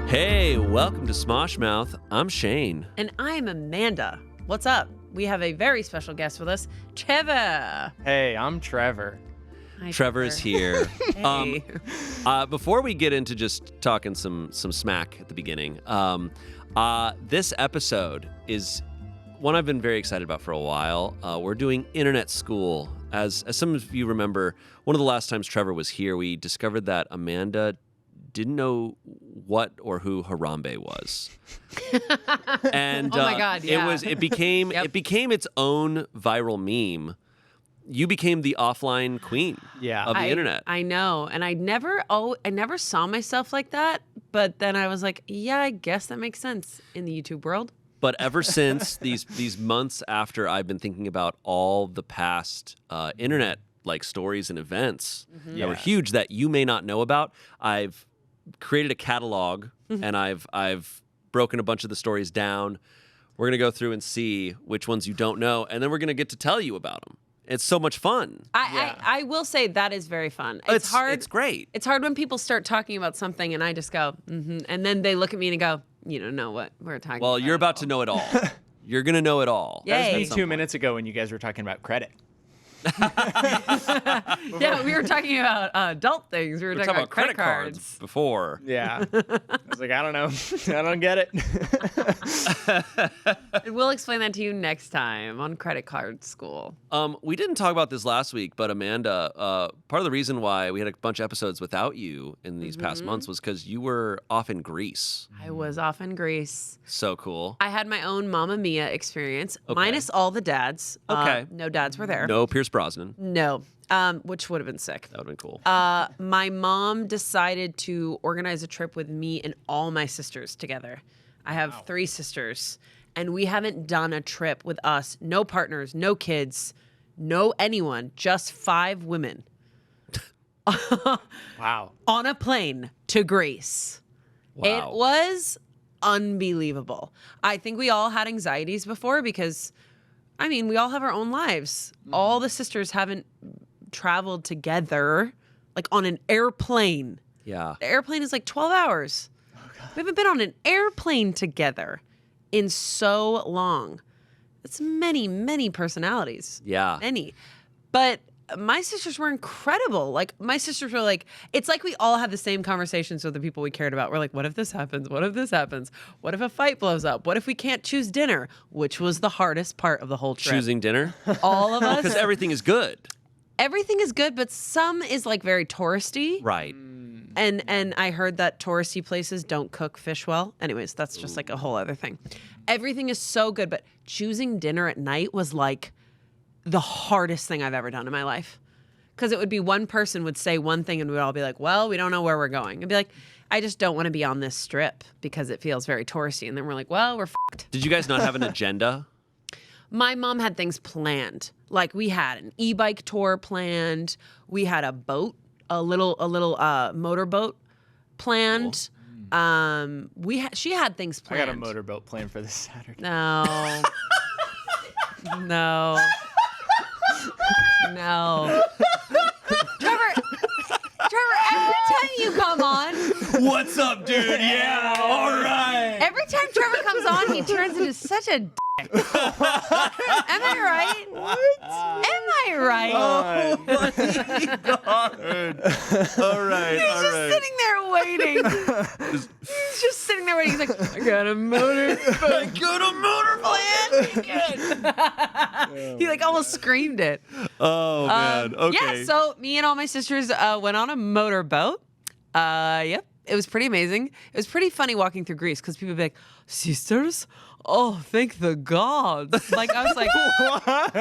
Hey, welcome to Smosh Mouth. I'm Shayne. And I'm Amanda. What's up? We have a very special guest with us, Trevor. Hey, I'm Trevor. Hi, Trevor is here. Hey. Before we get into just talking some smack at the beginning, this episode is one I've been very excited about for a while. We're doing internet school. As some of you remember, one of the last times Trevor was here, we discovered that Amanda didn't know what or who Harambe was. And Oh my God, yeah. it became its own viral meme. You became the offline queen of the internet. I know. And I never saw myself like that, but then I was like, yeah, I guess that makes sense in the YouTube world. But ever since these months after, I've been thinking about all the past internet like stories and events that were huge that you may not know about. I've created a catalog and I've broken a bunch of the stories down. We're gonna go through and see which ones you don't know, and then we're gonna get to tell you about them. It's so much fun. I will say that is very fun. It's hard. It's great. It's hard when people start talking about something and I just go, and then they look at me and go, you don't know what we're talking about. Well, you're about to know it all. You're gonna know it all. Yay. That was me 2 minutes ago when you guys were talking about credit. Yeah, we were talking about adult things. We were talking about credit cards before. Yeah. I was like, I don't know. I don't get it. We'll explain that to you next time on Credit Card School. We didn't talk about this last week, but Amanda, part of the reason why we had a bunch of episodes without you in these past months was because you were off in Greece. I was off in Greece. So cool. I had my own Mamma Mia experience, minus all the dads. Okay. No dads were there. No Pierce Brosnan. No, which would have been sick. That would have been cool. My mom decided to organize a trip with me and all my sisters together. I have 3 sisters, and we haven't done a trip with us. No partners, no kids, no anyone, just 5 women. Wow. On a plane to Greece. Wow. It was unbelievable. I think we all had anxieties before because, I mean, we all have our own lives. All the sisters haven't traveled together, like on an airplane. Yeah. The airplane is like 12 hours. We haven't been on an airplane together in so long. It's many, many personalities. Yeah. Many. But my sisters were incredible. Like, my sisters were like, it's like we all have the same conversations with the people we cared about. We're like, what if this happens? What if this happens? What if a fight blows up? What if we can't choose dinner? Which was the hardest part of the whole trip. Choosing dinner? All of us. Because everything is good. Everything is good, but some is like very touristy. Right. And I heard that touristy places don't cook fish well. Anyways, that's just like a whole other thing. Everything is so good, but choosing dinner at night was like the hardest thing I've ever done in my life. Because it would be one person would say one thing and we'd all be like, well, we don't know where we're going. I'd be like, I just don't want to be on this strip because it feels very touristy. And then we're like, well, we're fucked. Did you guys not have an agenda? My mom had things planned. Like we had an e-bike tour planned. We had a boat, a little motorboat planned. Cool. She had things I planned. got a motorboat planned for this Saturday. No. No. No. Trevor, every time you come on, What's up, dude? Yeah, all right. every time Trevor comes on, he turns into such a dick. Am I right? What? Am I right? Oh, my God. All right, He's just sitting there waiting. He's just sitting there waiting. He's like, I got a motor. I got a motor plan. He like almost screamed it. Oh, man. Okay. Yeah, so me and all my sisters went on a motorboat. Yep, it was pretty amazing. It was pretty funny walking through Greece because people would be like, sisters? Oh, thank the gods. Like, I was like, what?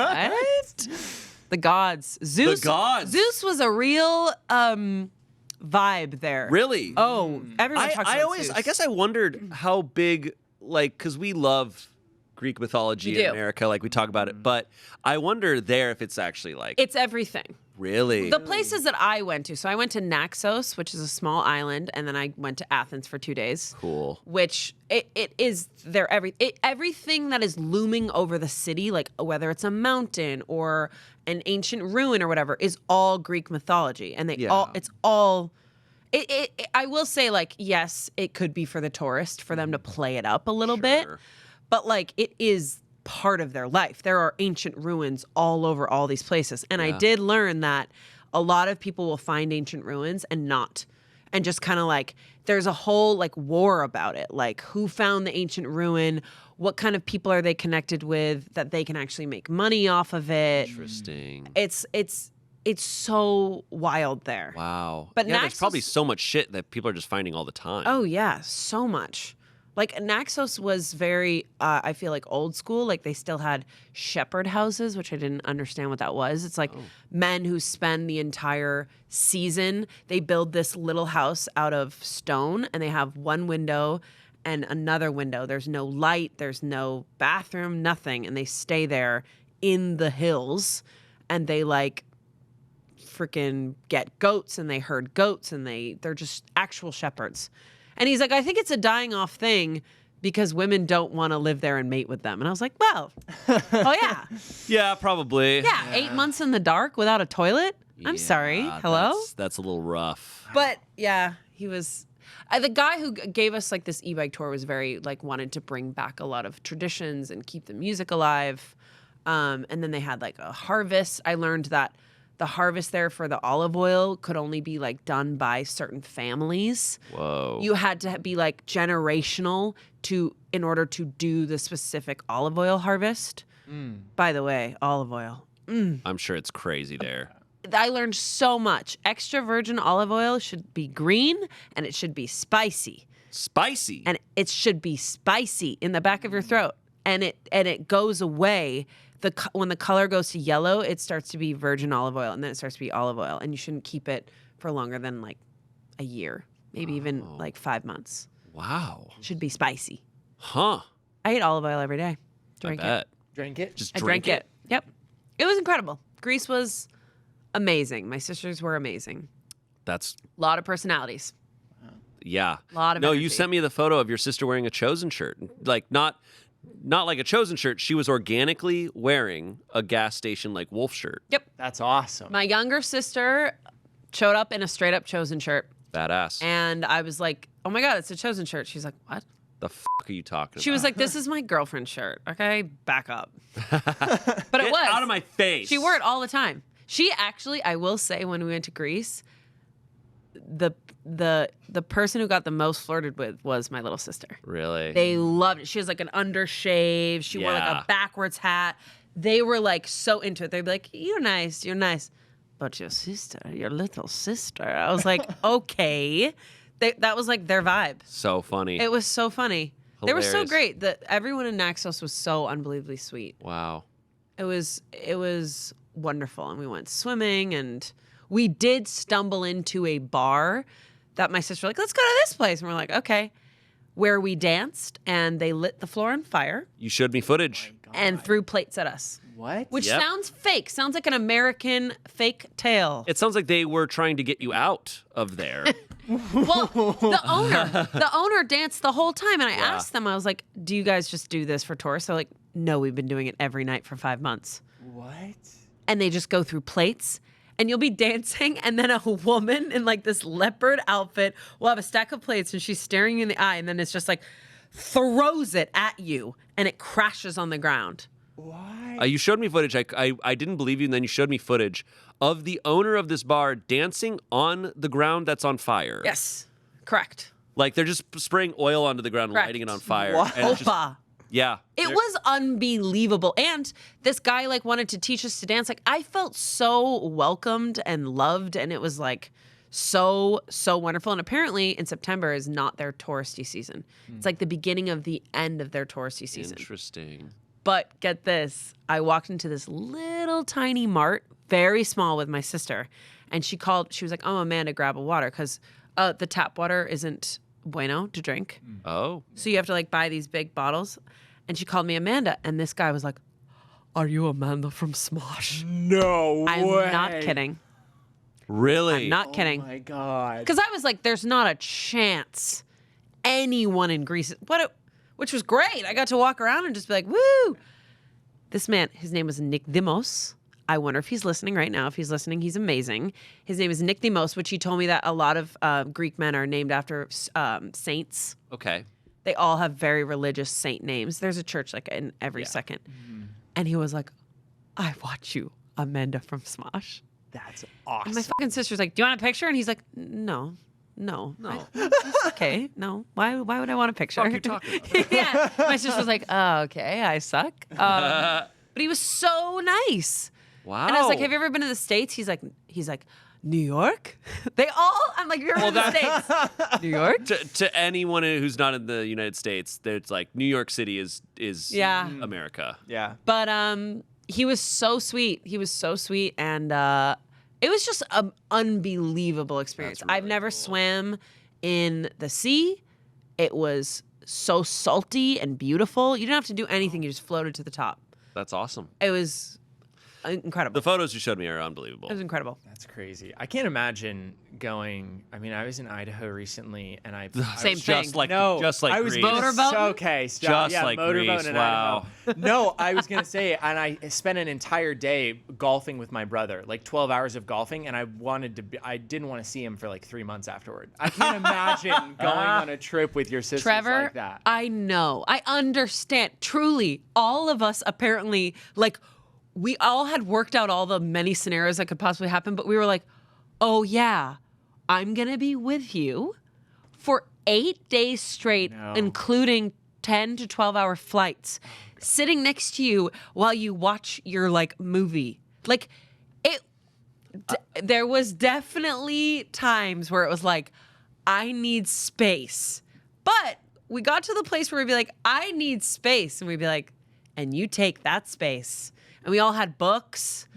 The gods. Zeus. The gods. Zeus was a real vibe there. Really? Oh, everyone talks about Zeus. I guess I wondered how big, like, because we love Greek mythology We in do. America, like we talk about it, but I wonder there if it's actually like, It's everything. really? The places that I went to, so I went to Naxos, which is a small island, and then I went to Athens for 2 days. Cool. Which it is everything that is looming over the city, like whether it's a mountain or an ancient ruin or whatever, is all Greek mythology, and I will say, like, yes, it could be for the tourist for them to play it up a little bit, but like it is part of their life. There are ancient ruins all over all these places, and I did learn that a lot of people will find ancient ruins and just kind of like there's a whole like war about it, like who found the ancient ruin, what kind of people are they connected with that they can actually make money off of it. Interesting. It's so wild there. Wow. But yeah, there's Naxos- probably so much shit that people are just finding all the time. Oh yeah, so much. Like Naxos was very, I feel like old school. Like they still had shepherd houses, which I didn't understand what that was. It's like men who spend the entire season. They build this little house out of stone, and they have one window and another window. There's no light. There's no bathroom. Nothing. And they stay there in the hills, and they like freaking get goats, and they herd goats, and they're just actual shepherds. And he's like, I think it's a dying off thing because women don't want to live there and mate with them. And I was like, well, oh yeah. Yeah, probably. Yeah, 8 months in the dark without a toilet? I'm sorry. Hello? That's a little rough. But yeah, he was... the guy who gave us like this e-bike tour was very like wanted to bring back a lot of traditions and keep the music alive. And then they had like a harvest. I learned that the harvest there for the olive oil could only be like done by certain families. Whoa. You had to be like generational in order to do the specific olive oil harvest. By the way, olive oil. I'm sure it's crazy there. I learned so much. Extra virgin olive oil should be green and it should be spicy. Spicy? And it should be spicy in the back of your throat. And it goes away. When the color goes to yellow, it starts to be virgin olive oil, and then it starts to be olive oil. And you shouldn't keep it for longer than like a year, maybe even like 5 months. Wow. It should be spicy. Huh. I ate olive oil every day. Drank I bet. Drink it? Just I drink drank it. Yep. It was incredible. Greece was amazing. My sisters were amazing. That's... A lot of personalities. Yeah. Lot of No, energy. you sent me the photo of your sister wearing a Chosen shirt. Like, not like a Chosen shirt. She was organically wearing a gas station, like, Wolf shirt. Yep. That's awesome. My younger sister showed up in a straight up Chosen shirt. Badass. And I was like, oh my God, it's a Chosen shirt. She's like, what? The f*** are you talking about? She was like, this is my girlfriend's shirt. Okay, back up. But it Get was. out of my face. She wore it all the time. She actually, I will say, when we went to Greece, the person who got the most flirted with was my little sister. Really? They loved it. She was like an undershave. She wore like Yeah. a backwards hat. They were like so into it. They'd be like, you're nice. But your sister, your little sister. I was like, okay. That was like their vibe. So funny. It was so funny. They were so Hilarious. great. Everyone in Naxos was so unbelievably sweet. Wow. It was wonderful. And we went swimming, and we did stumble into a bar that my sister was like, let's go to this place. And we're like, okay. Where we danced, and they lit the floor on fire You showed me footage. and threw plates at us. What? Which Yep. sounds fake. Sounds like an American fake tale. It sounds like they were trying to get you out of there. Well, the owner danced the whole time, and I asked them, I was like, do you guys just do this for tourists? They're like, no, we've been doing it every night for 5 months. What? And they just go through plates, and you'll be dancing, and then a woman in like this leopard outfit will have a stack of plates, and she's staring you in the eye, and then it's just like throws it at you, and it crashes on the ground. Why? You showed me footage. I didn't believe you, and then you showed me footage of the owner of this bar dancing on the ground that's on fire. Yes, correct. Like they're just spraying oil onto the ground, Correct. lighting it on fire. What? And it's just, Opa. yeah. It was unbelievable. And this guy like wanted to teach us to dance. Like I felt so welcomed and loved, and it was like so wonderful. And apparently in September is not their touristy season. It's like the beginning of the end of their touristy season. Interesting. But get this, I walked into this little tiny mart, very small, with my sister, and she was like, oh, Amanda, grab a water, because the tap water isn't bueno to drink. Oh. So you have to like buy these big bottles. And she called me Amanda, and this guy was like, are you Amanda from Smosh? No I'm way. not kidding. Really? I'm not kidding. Oh my God. Because I was like, there's not a chance anyone in Greece, which was great. I got to walk around and just be like, woo. This man, his name was Nick Dimos. I wonder if he's listening right now. If he's listening, he's amazing. His name is Nick Demos, which he told me that a lot of Greek men are named after saints. Okay. They all have very religious saint names. There's a church like in every second. And he was like, I watch you, Amanda from Smosh. That's And awesome. my fucking sister's like, do you want a picture? And he's like, no. Okay, no. Why would I want a picture? Fuck you talking about? Yeah. My sister was like, oh, okay, I suck. But he was so nice. Wow. And I was like, have you ever been to the States? He's like, New York? I'm like, you're in the States. New York? To anyone who's not in the United States, it's like New York City is Yeah. America. Yeah. But he was so sweet. And it was just an unbelievable experience. That's really I've never cool. swam in the sea. It was so salty and beautiful. You didn't have to do anything. You just floated to the top. That's awesome. It was incredible. The photos you showed me are unbelievable. It was incredible. That's crazy. I can't imagine going. I mean, I was in Idaho recently, and I Same was thing. Just like I was Greece. gonna Motorboating? Okay, stop. Just Yeah, like motorboating Greece, in wow. Idaho. No, I was gonna say, and I spent an entire day golfing with my brother, like 12 hours of golfing, and I didn't want to see him for like 3 months afterward. I can't imagine going on a trip with your sisters Trevor, like that. I know. I understand. Truly, all of us apparently, like, we all had worked out all the many scenarios that could possibly happen, but we were like, oh, yeah, I'm going to be with you for 8 days straight, No. including 10 to 12-hour flights, sitting next to you while you watch your, like, movie. Like, there was definitely times where it was like, I need space. But we got to the place where we'd be like, I need space. And we'd be like, and you take that space. And we all had books.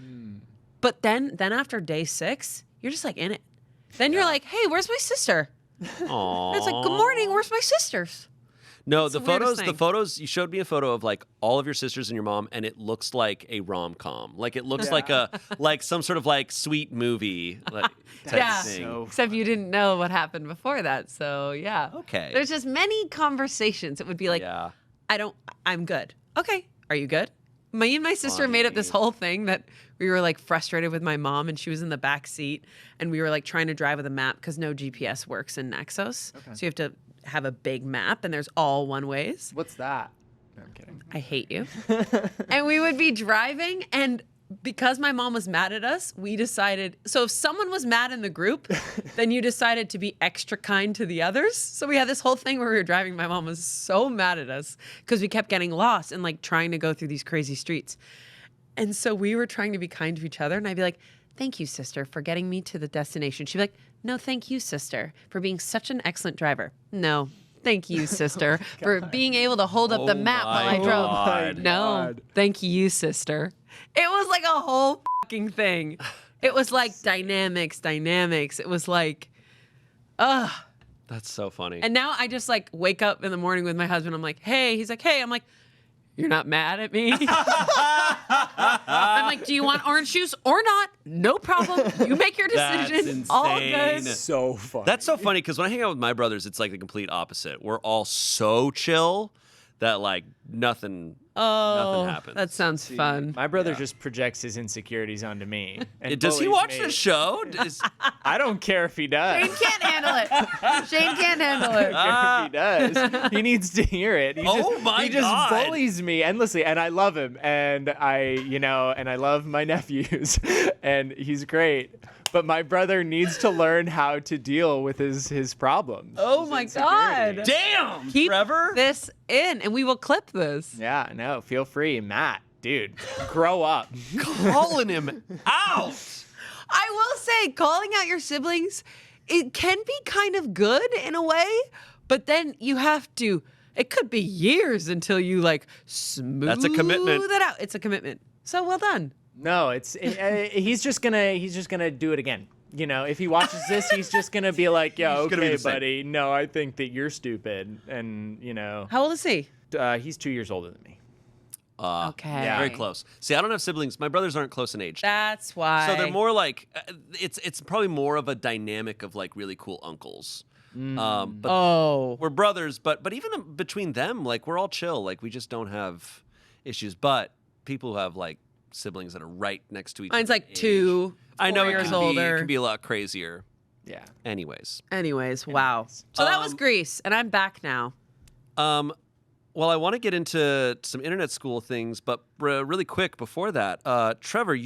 But then after day 6, you're just like in it. Then you're like, hey, where's my sister? Aww. And it's like, good morning, where's my sisters? No, It's the the weirdest photos. The thing. photos. You showed me a photo of like all of your sisters and your mom, and it looks like a rom-com. Like it looks like some sort of like sweet movie like, type Yeah. thing. So Except you didn't know what happened before that. So yeah. Okay. There's just many conversations. It would be like, Yeah. I'm good. Okay. Are you good? Me and my sister made up this whole thing that we were like frustrated with my mom, and she was in the back seat, and we were like trying to drive with a map because no GPS works in Naxos. So you have to have a big map, and there's all one ways. what's that? No, I'm kidding. I hate you. And we would be driving, and because my mom was mad at us, we decided, so if someone was mad in the group, then you decided to be extra kind to the others. So we had this whole thing where we were driving. My mom was so mad at us because we kept getting lost and like trying to go through these crazy streets. And so we were trying to be kind to each other. And I'd be like, thank you, sister, for getting me to the destination. She'd be like, no, thank you, sister, for being such an excellent driver. No, thank you, sister, for being able to hold up the map while I my drove. God. No, God. thank you, sister. It was like a whole fucking thing. It was like dynamics. It was like, ugh. That's so funny. And now I just like wake up in the morning with my husband. I'm like, hey. He's like, hey. I'm like, you're not mad at me? I'm like, do you want orange juice or not? No problem. You make your That's decision. All insane. good. So fun. That's so funny because when I hang out with my brothers, it's like the complete opposite. We're all so chill that like nothing happens. That sounds fun. My brother just projects his insecurities onto me. And Does he bullies watch me. the show? I don't care if he does. Shayne can't handle it. Shayne can't handle it. If he does. He needs to hear it. He my he just God. bullies me endlessly, and I love him, and I love my nephews, and he's great. But my brother needs to learn how to deal with his problems. Oh my God. Damn, Keep Trevor. this in, and we will clip this. Yeah, no, feel free, Matt, dude, grow up. Calling him out. I will say, calling out your siblings, it can be kind of good in a way, but then you have to, it could be years until you like smooth That's a commitment. that out. It's a commitment. So well done. No, he's just gonna do it again. You know, if he watches this, he's just gonna be like, "Yo, He's gonna be okay, the same. buddy. No, I think that you're stupid." And you know, How old is he? he's 2 years older than me. Okay. yeah. Very close. See, I don't have siblings. My brothers aren't close in age. That's why. So they're more like it's probably more of a dynamic of like really cool uncles. But Oh. we're brothers. But even between them, like we're all chill. Like we just don't have issues. But people who have like siblings that are right next to each Mine's other. like 2, I know 4 it years can be, older. it can be a lot crazier. Yeah. Anyways. Wow. So that was Greece, and I'm back now. Well, I want to get into some internet school things, but really quick before that, Trevor,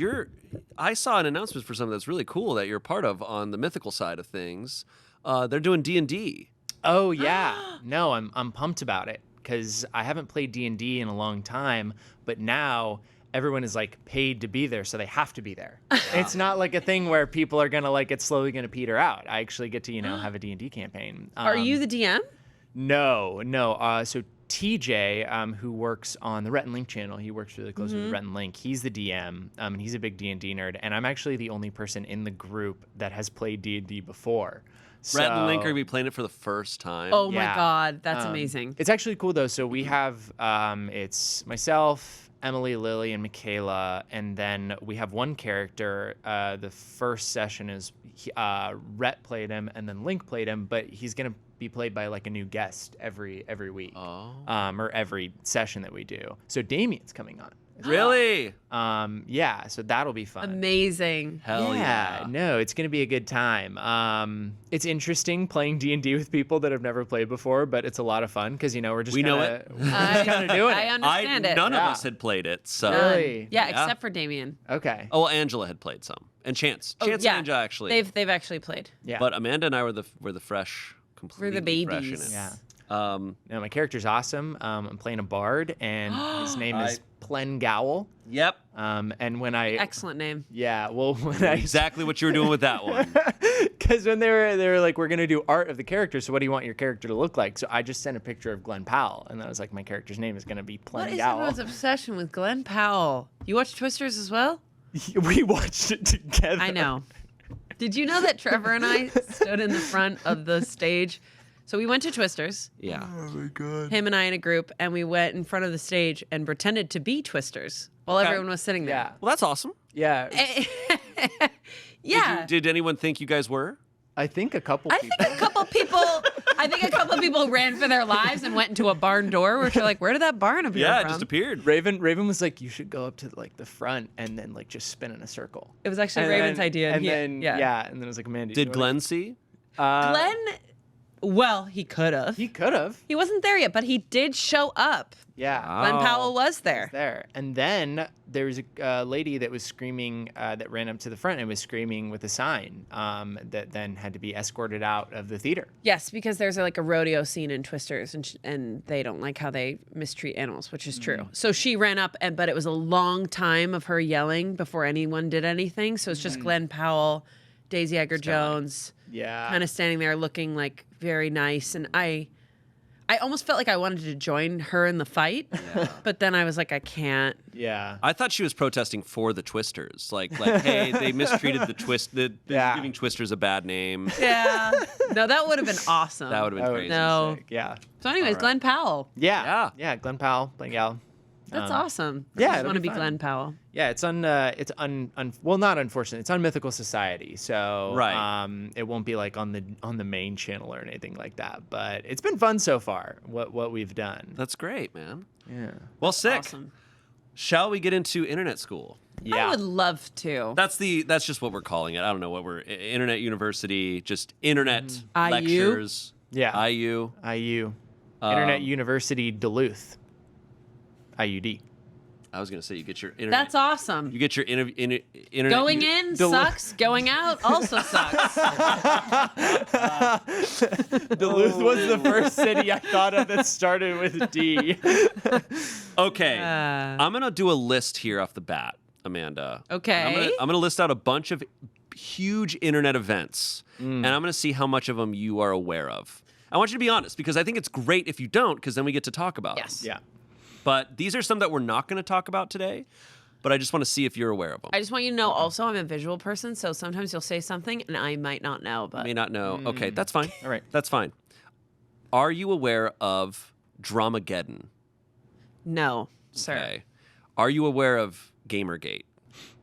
I saw an announcement for something that's really cool that you're a part of on the Mythical side of things. They're doing D&D. Oh yeah. No, I'm pumped about it because I haven't played D&D in a long time, but now everyone is like paid to be there, so they have to be there. It's not like a thing where people are gonna like it's slowly gonna peter out. I actually get to have a D&D campaign. Are you the DM? No. So TJ, who works on the Rhett and Link channel, he works really closely with Rhett and Link. He's the DM, and he's a big D&D nerd. And I'm actually the only person in the group that has played D&D before. Rhett and Link are going to be playing it for the first time. Oh my Yeah. God, that's amazing. It's actually cool though. So we have it's myself, Emily, Lily, and Michaela, and then we have one character. The first session is Rhett played him, and then Link played him, but he's gonna be played by like a new guest every week, or every session that we do. So Damien's coming on. Really? Yeah, so that'll be fun. Amazing. Hell yeah. No, it's gonna be a good time. It's interesting playing D&D with people that have never played before, but it's a lot of fun because we're just know kinda, it. we're just kind of doing I it. understand it. None of Yeah. us had played it, so. Really? Yeah, Yeah. except for Damien. Okay. Oh, well, Angela had played some, and Chance Oh, and Angela actually. They've actually played. Yeah. But Amanda and I were the fresh, completely fresh in babies. it. Yeah. Um, No, my character's awesome. I'm playing a bard, and his name is Plengowl. Yep. And when I Excellent name. when I Exactly what you were doing with that one. because when they were like, we're gonna do art of the character, so what do you want your character to look like? So I just sent a picture of Glenn Powell, and I was like, my character's name is gonna be What is everyone's Plengowl. obsession with Glenn Powell? You watch Twisters as well? We watched it together. I know. Did you know that Trevor and I stood in the front of the stage? So we went to Twisters, Yeah. Oh my god. him and I in a group, and we went in front of the stage and pretended to be Twisters while Okay. everyone was sitting Yeah. there. Well, that's awesome. Yeah. Yeah. Did anyone think you guys were? I think a couple I people. think a couple people ran for their lives and went into a barn door, which are like, where did that barn appear Yeah, from? it just appeared. Raven was like, you should go up to like the front and then like just spin in a circle. It was actually And Raven's then- idea. And he- then yeah. and then it was like, Amanda. Did Glenn see? Glenn, well, he could have. He could have. He wasn't there yet, but he did show up. Yeah. Glenn Oh. Powell was there. There. And then there was a lady that was screaming, that ran up to the front and was screaming with a sign, that then had to be escorted out of the theater. Yes, because there's like a rodeo scene in Twisters, and they don't like how they mistreat animals, which is true. So she ran up, but it was a long time of her yelling before anyone did anything. So it's just Glenn Powell, Daisy Edgar Jones, Yeah. kind of standing there looking like very nice, and I almost felt like I wanted to join her in the fight, but then I was like, I can't. Yeah. I thought she was protesting for the Twisters. Like, hey, they mistreated the Twist. They're Yeah. giving Twisters a bad name. Yeah. No, that would have been awesome. That would have been crazy. No. Sick. Yeah. So anyways, Glenn Powell. Yeah. Yeah. Glenn Powell, Plengowl. That's awesome. yeah, I just it'll want to be be fun. Glenn Powell. Yeah, it's well, not unfortunate. It's on Mythical Society, so Right. it won't be like on the main channel or anything like that. But it's been fun so far. What we've done. That's great, man. Yeah. Well, sick. Awesome. Shall we get into internet school? I would love to. That's just what we're calling it. I don't know what we're internet university, just internet IU? lectures. Yeah. IU. IU. Internet University Duluth. IUD. I was gonna say you get your internet. That's awesome. You get your internet. Going in sucks. Going out also sucks. Duluth was the first city I thought of that started with D. Okay, I'm gonna do a list here off the bat, Amanda. Okay. I'm gonna list out a bunch of huge internet events, and I'm gonna see how much of them you are aware of. I want you to be honest because I think it's great if you don't, because then we get to talk about Yes. them. Yeah. But these are some that we're not going to talk about today. But I just want to see if you're aware of them. I just want you to know also I'm a visual person, so sometimes you'll say something and I might not know, but May not know. Okay, that's fine. All right. That's fine. Are you aware of Dramageddon? no, sir. Okay. Are you aware of Gamergate?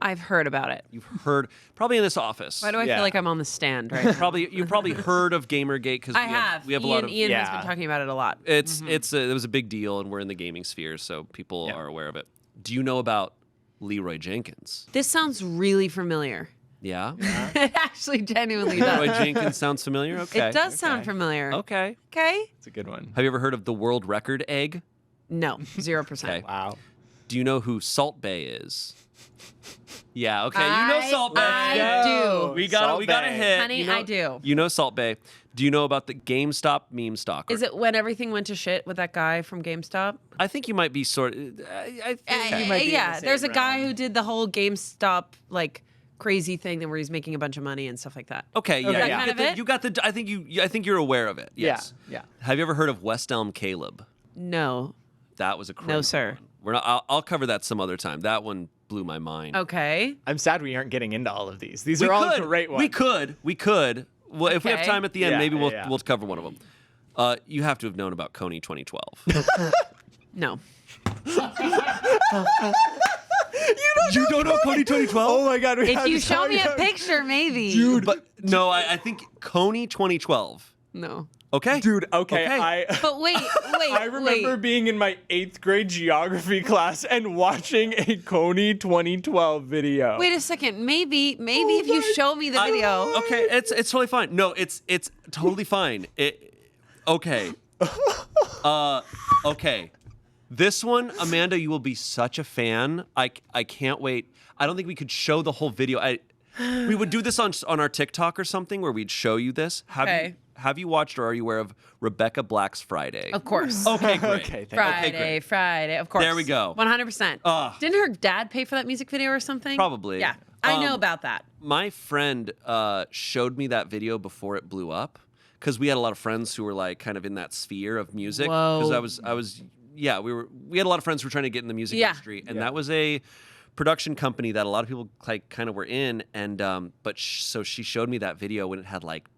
I've heard about it. You've heard probably in this office. Why do I Yeah. feel like I'm on the stand right now? You've probably heard of Gamergate because I have. we have a Ian, lot of Ian has Yeah. been talking about it a lot. it was a big deal and we're in the gaming sphere so people are aware of it. Do you know about Leroy Jenkins. This sounds really familiar. Yeah? It actually genuinely Leroy does. Jenkins sounds familiar? Okay. It does sound familiar. Okay. Okay. It's a good one. Have you ever heard of the world record egg? No, 0%. Okay. Wow. Do you know who Salt Bae is? Yeah, okay. You know Salt Bae. I do. We got a hit. Honey, You know- I do. You know Salt Bae. Do you know about the GameStop meme stalker? Is it when everything went to shit with that guy from GameStop? I think you might be sort of. I think You might be in Yeah, the same there's a guy realm. who did the whole GameStop like crazy thing where he's making a bunch of money and stuff like that. Okay, yeah, Okay. you That kind get of the- it? you got the. I think you're aware of it. Yes. Yeah. Have you ever heard of West Elm Caleb? No. That was a crazy No, sir. one. We're not. I'll cover that some other time. That one blew my mind. Okay. I'm sad we aren't getting into all of these. These We are all could. great ones. We could. Well, if we have Okay. time at the end, Yeah, maybe yeah. we'll cover one of them. You have to have known about Coney 2012. No. You don't know Coney 2012? Oh my God. If you show me a picture, maybe. Dude, but no, I think Coney 2012. No. Okay. Dude, okay. But wait. I remember being in my 8th grade geography class and watching a Coney 2012 video. Wait a second. Maybe if you show me the video. Okay, it's totally fine. No, it's totally fine. Okay. Okay. This one, Amanda, you will be such a fan. I can't wait. I don't think we could show the whole video. We would do this on our TikTok or something where we'd show you this. Have you watched or are you aware of Rebecca Black's Friday? Of course. Okay, great. Okay, thank you. Friday. Of course. There we go. 100%. Didn't her dad pay for that music video or something? Probably. Yeah. I know about that. My friend showed me that video before it blew up because we had a lot of friends who were like kind of in that sphere of music. Whoa. Because I was we had a lot of friends who were trying to get in the music Yeah. industry, and that was a production company that a lot of people like kind of were in, and so she showed me that video when it had like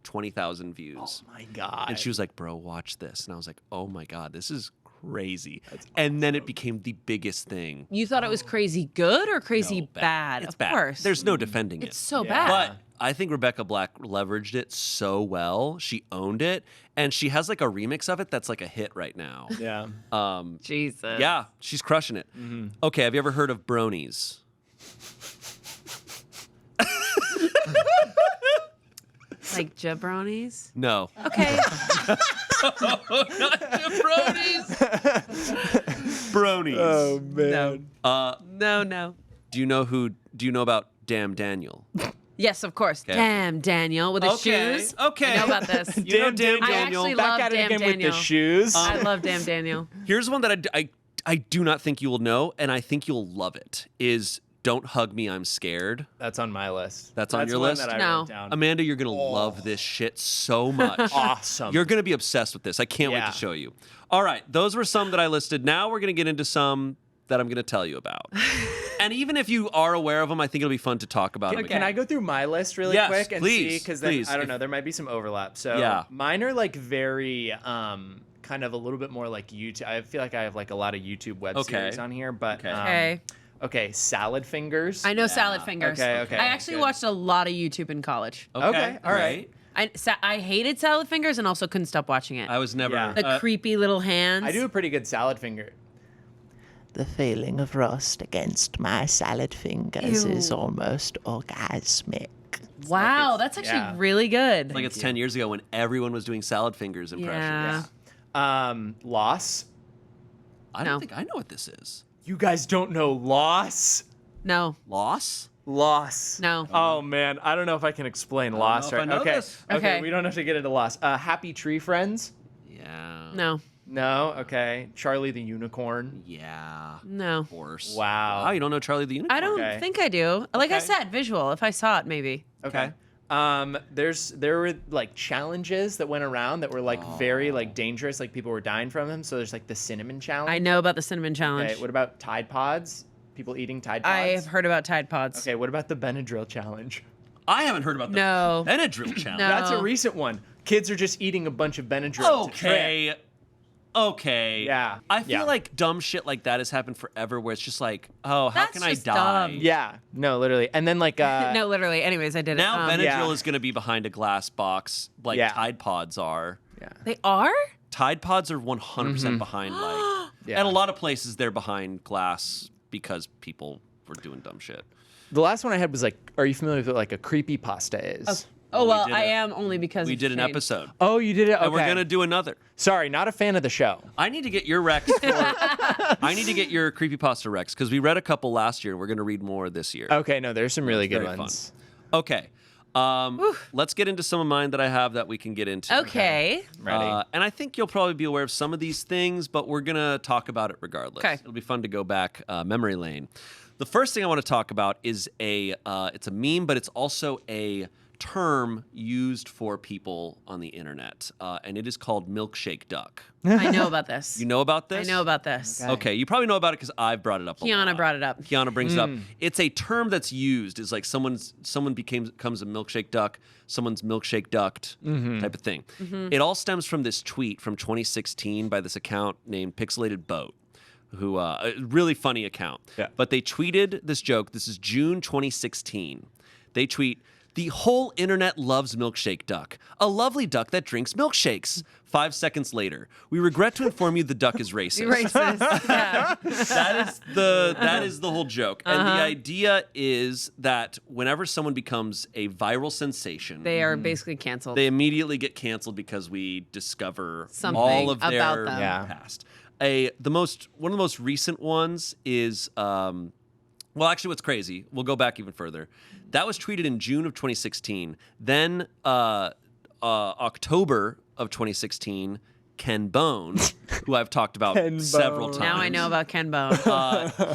20,000 views. Oh my God. And she was like, "Bro, watch this," and I was like, "Oh my God, this is crazy!" And then it became the biggest thing. You thought it was crazy good or crazy No, bad? It's of bad. course. There's no defending it. It's so Yeah. bad. But I think Rebecca Black leveraged it so well. She owned it, and she has like a remix of it that's like a hit right now. Yeah. Jesus. Yeah, she's crushing it. Okay, have you ever heard of bronies? Like jabronis? No. Okay. Not bronies. Bronies. Oh man. No. Do you know about Damn Daniel? Yes, of course. Okay. Damn, Daniel with his Okay, shoes. okay. I know about this. You know Damn I Daniel? actually Back love at it Damn again Daniel. with the shoes. I love Damn Daniel. Here's one that I do not think you will know, and I think you'll love it, is Don't Hug Me, I'm Scared. That's on my list. That's on your one list? That I No. wrote down. Amanda, you're going to love this shit so much. Awesome. You're going to be obsessed with this. I can't wait Yeah. to show you. All right, those were some that I listed. Now we're going to get into some that I'm going to tell you about. And even if you are aware of them, I think it'll be fun to talk about them Can again. I go through my list really Yes, quick and please, see? Because please. I don't know, there might be some overlap. So Yeah. mine are like very kind of a little bit more like YouTube. I feel like I have like a lot of YouTube web Okay. series on here, but Okay. Okay. Salad Fingers. I know salad fingers. Okay, I actually good. watched a lot of YouTube in college. Okay, all right. I hated salad fingers and also couldn't stop watching it. I was never. Yeah. The creepy little hands. I do a pretty good salad finger. The feeling of rust against my salad fingers Ew. is almost orgasmic. Wow, that's actually yeah. really good. Like it's 10 years ago when everyone was doing salad fingers impressions. Yeah. Loss. I No. don't think I know what this is. You guys don't know Loss? No. Loss? Loss. No. Oh man, I don't know if I can explain Loss. know if I know okay. this. Okay. We don't have to get into Loss. Happy Tree Friends. Yeah. No. No. Okay. Charlie the Unicorn. Yeah. No. Of course. Wow. Wow, you don't know Charlie the Unicorn? I don't Okay. think I do. Like I Okay. said, visual. If I saw it, maybe. Okay. There were like challenges that went around that were like very like dangerous. Like people were dying from them. So there's like the cinnamon challenge. I know about the cinnamon challenge. Okay. What about Tide Pods? People eating Tide Pods. I have heard about Tide Pods. Okay. What about the Benadryl challenge? I haven't heard about the No. Benadryl challenge. No. That's a recent one. Kids are just eating a bunch of Benadryl. to trip. Okay. Okay. Yeah. I feel Yeah. like dumb shit like that has happened forever where it's just like, oh, how That's can I just die? dumb. Yeah. No, literally. And then like No, literally. Anyways, I did Now it. Benadryl yeah. is going to be behind a glass box like Yeah. Tide Pods are. They are? Tide Pods are 100% behind like Yeah. at a lot of places they're behind glass because people we're doing dumb shit. The last one I had was like, are you familiar with what like a creepypasta is? Oh, well, did I it. am only because We of did an Shayne. episode. Oh, you did it? Okay. And we're going to do another. Sorry, not a fan of the show. I need to get your Rex I need to get your creepypasta Rex because we read a couple last year and we're going to read more this year. Okay, no, there's some really good Very ones. fun. Okay. Let's get into some of mine that I have that we can get into. Okay. Ready? And I think you'll probably be aware of some of these things, but we're going to talk about it regardless. Okay. It'll be fun to go back memory lane. The first thing I want to talk about is it's a meme, but it's also a term used for people on the internet, and it is called milkshake duck. I know about this. You know about this? I know about this. Okay, you probably know about it because I've brought it up a lot. Kiana brought it up. Kiana brings it up. It's a term that's used. It's like someone becomes a milkshake duck, someone's milkshake ducked type of thing. It all stems from this tweet from 2016 by this account named Pixelated Boat, who a really funny account. Yeah. But they tweeted this joke. This is June 2016. They tweet, "The whole internet loves milkshake duck, a lovely duck that drinks milkshakes." 5 seconds later, "We regret to inform you the duck is racist." Racist. Yeah. That is the whole joke. And the idea is that whenever someone becomes a viral sensation, They are basically canceled. they immediately get canceled because we discover Something all of about their them. Yeah. past. One of the most recent ones is well, actually, what's crazy, we'll go back even further. That was tweeted in June of 2016. Then October of 2016, Ken Bone, who I've talked about several times. Now I know about Ken Bone.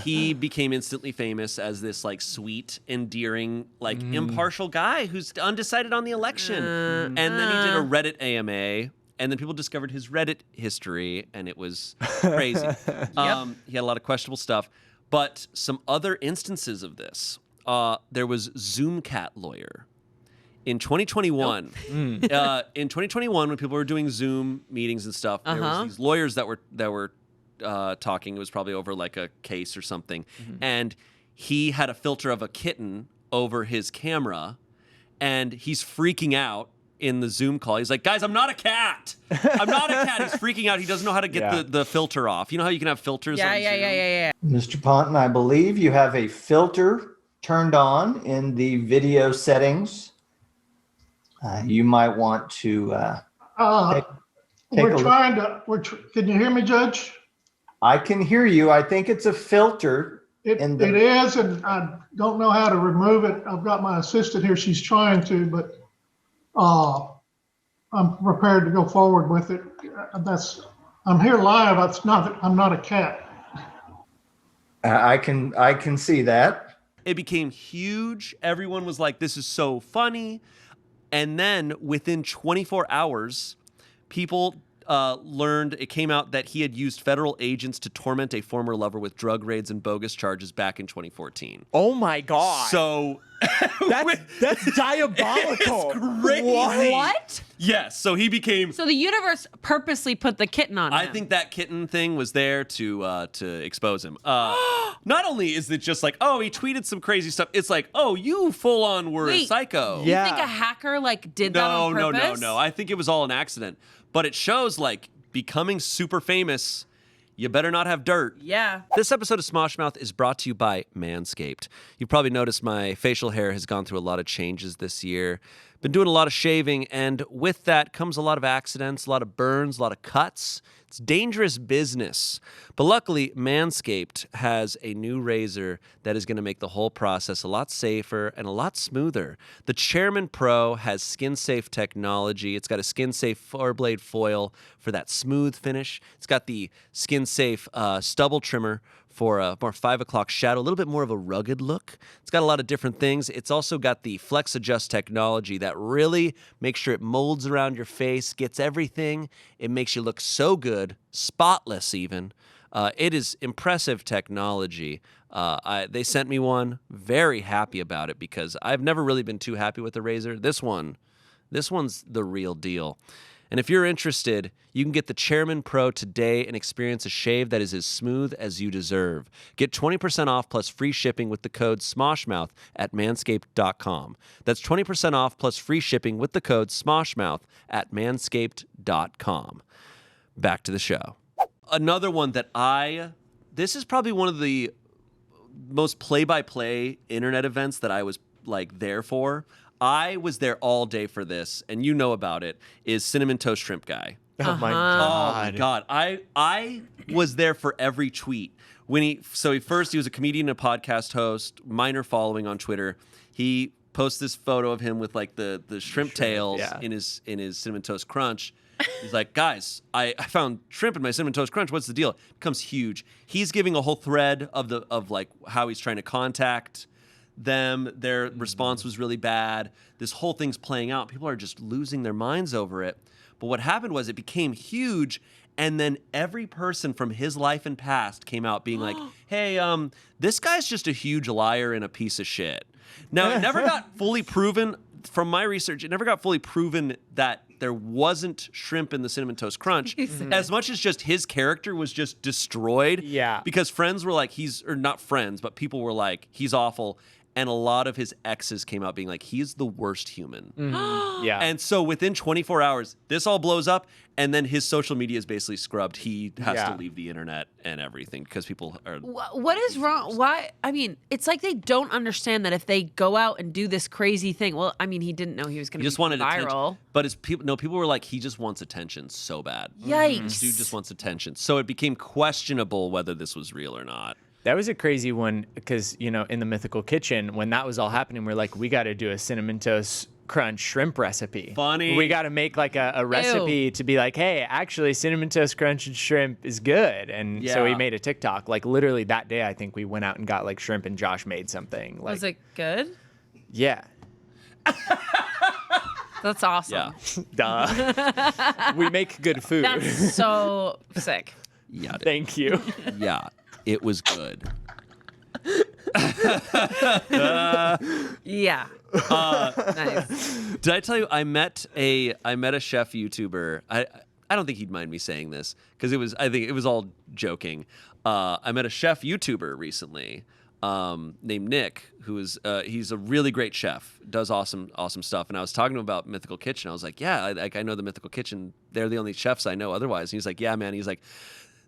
He became instantly famous as this like sweet, endearing, like impartial guy who's undecided on the election. And then he did a Reddit AMA. And then people discovered his Reddit history, and it was crazy. He had a lot of questionable stuff. But some other instances of this, there was Zoomcat Lawyer. In 2021, in 2021, when people were doing Zoom meetings and stuff, there was these lawyers that were talking. It was probably over like a case or something, and he had a filter of a kitten over his camera, and he's freaking out in the Zoom call. He's like, "Guys, I'm not a cat. I'm not a cat." He's freaking out. He doesn't know how to get the filter off. You know how you can have filters on Zoom? Yeah. Mr. Ponton, I believe you have a filter turned on in the video settings. You might want to take We're a look. trying to, can you hear me, Judge? I can hear you. I think it's a filter. It is, and I don't know how to remove it. I've got my assistant here. She's trying to, but I'm prepared to go forward with it. I'm here live. I'm not a cat. I can see that. It became huge. Everyone was like, "This is so funny." And then within 24 hours, people learned, it came out that he had used federal agents to torment a former lover with drug raids and bogus charges back in 2014. Oh my God. So That's diabolical. it's crazy. What? Yes. So he became. So the universe purposely put the kitten on him. I think that kitten thing was there to expose him. Not only is it just like, oh, he tweeted some crazy stuff. It's like, oh, you full on were a Wait, psycho. Yeah. You think a hacker like did that on purpose? No. I think it was all an accident. But it shows like becoming super famous. You better not have dirt. Yeah. This episode of Smosh Mouth is brought to you by Manscaped. You've probably noticed my facial hair has gone through a lot of changes this year. Been doing a lot of shaving, and with that comes a lot of accidents, a lot of burns, a lot of cuts. It's dangerous business. But luckily, Manscaped has a new razor that is going to make the whole process a lot safer and a lot smoother. The Chairman Pro has skin-safe technology. It's got a skin-safe 4-blade foil for that smooth finish. It's got the skin-safe stubble trimmer for a more 5 o'clock shadow, a little bit more of a rugged look. It's got a lot of different things. It's also got the Flex Adjust technology that really makes sure it molds around your face, gets everything. It makes you look so good, spotless even. It is impressive technology. They sent me one, very happy about it because I've never really been too happy with the razor. This one's the real deal. And if you're interested, you can get the Chairman Pro today and experience a shave that is as smooth as you deserve. Get 20% off plus free shipping with the code SMOSHMOUTH at manscaped.com. That's 20% off plus free shipping with the code SMOSHMOUTH at manscaped.com. Back to the show. Another one that this is probably one of the most play-by-play internet events that I was like there for. I was there all day for this, and you know about it. Is Cinnamon Toast Shrimp Guy? Oh my Oh my god! I was there for every tweet when he was a comedian and a podcast host, minor following on Twitter. He posts this photo of him with like the shrimp tails in his Cinnamon Toast Crunch. He's like, guys, I found shrimp in my Cinnamon Toast Crunch. What's the deal? It becomes huge. He's giving a whole thread of like how he's trying to contact them. Their response was really bad. This whole thing's playing out. People are just losing their minds over it. But what happened was it became huge, and then every person from his life and past came out being like, hey, this guy's just a huge liar and a piece of shit. Now, it never got fully proven, from my research, it never got fully proven that there wasn't shrimp in the Cinnamon Toast Crunch, as much as just his character was just destroyed. Yeah. Because friends were like, or not friends, but people were like, he's awful. And a lot of his exes came out being like, he's the worst human. Yeah. And so within 24 hours, this all blows up, and then his social media is basically scrubbed. He has to leave the internet and everything because people are... What is wrong? Why? I mean, it's like they don't understand that if they go out and do this crazy thing, well, I mean, he didn't know he was going to be wanted viral. attention. But people were like, he just wants attention so bad. Yikes. This dude just wants attention. So it became questionable whether this was real or not. That was a crazy one because, in the Mythical Kitchen, when that was all happening, we're like, we got to do a Cinnamon Toast Crunch shrimp recipe. Funny. We got to make like a recipe to be like, hey, actually, Cinnamon Toast Crunch and shrimp is good. And so we made a TikTok. Like literally that day, I think we went out and got like shrimp and Josh made something. Like, Was it good? Yeah. That's awesome. Yeah. Duh. We make good food. That's so sick. Yeah. Thank you. Yeah. It was good. Yeah. Nice. Did I tell you I met a chef YouTuber? I don't think he'd mind me saying this because I think it was all joking. I met a chef YouTuber recently named Nick, who is he's a really great chef, does awesome stuff. And I was talking to him about Mythical Kitchen. I was like, yeah, I know the Mythical Kitchen. They're the only chefs I know otherwise. And he's like, yeah, man. He's like,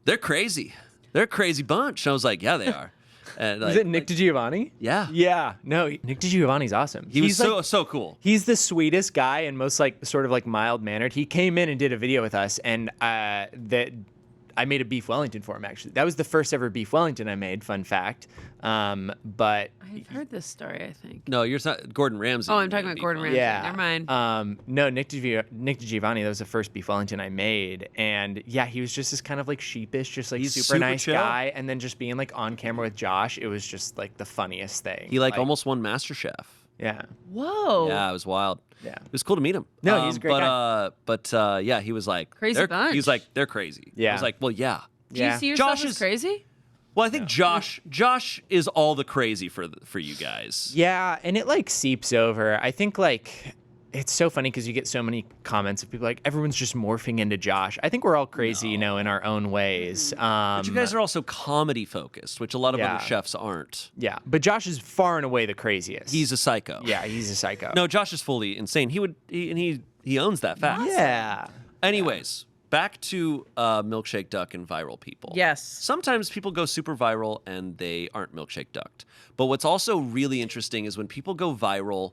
they're crazy. They're a crazy bunch. And I was like, yeah, they are. And Was it Nick DiGiovanni? Yeah. Yeah. No, Nick DiGiovanni's awesome. He's so cool. He's the sweetest guy and most like sort of like mild mannered. He came in and did a video with us, and I made a beef Wellington for him. Actually, that was the first ever beef Wellington I made. Fun fact. But I've heard this story, I think. No, you're not Gordon Ramsay. Oh, I'm talking about Gordon Ramsay. yeah, Never mind. No, Nick DiGiovanni. That was the first beef Wellington I made, and yeah, he was just this kind of like sheepish, just like He's super super nice chill. guy, and then just being like on camera with Josh, it was just like the funniest thing. He like almost won MasterChef. Yeah. Whoa. Yeah, it was wild. Yeah. It was cool to meet him. No, he's a great guy. But yeah, he was like Crazy bunch. He was like, they're crazy. Yeah. I was like, well, yeah. Do you see yourself Josh as is- crazy? Well, I think Josh is all the crazy for you guys. Yeah, and it like seeps over. I think like it's so funny because you get so many comments of people like everyone's just morphing into Josh. I think we're all crazy, in our own ways. But you guys are also comedy focused, which a lot of Yeah. other chefs aren't. Yeah, but Josh is far and away the craziest. He's a psycho. yeah, he's a psycho. No, Josh is fully insane. He owns that fact. Yeah. Anyways, back to Milkshake Duck and viral people. Yes. Sometimes people go super viral and they aren't Milkshake Ducked. But what's also really interesting is when people go viral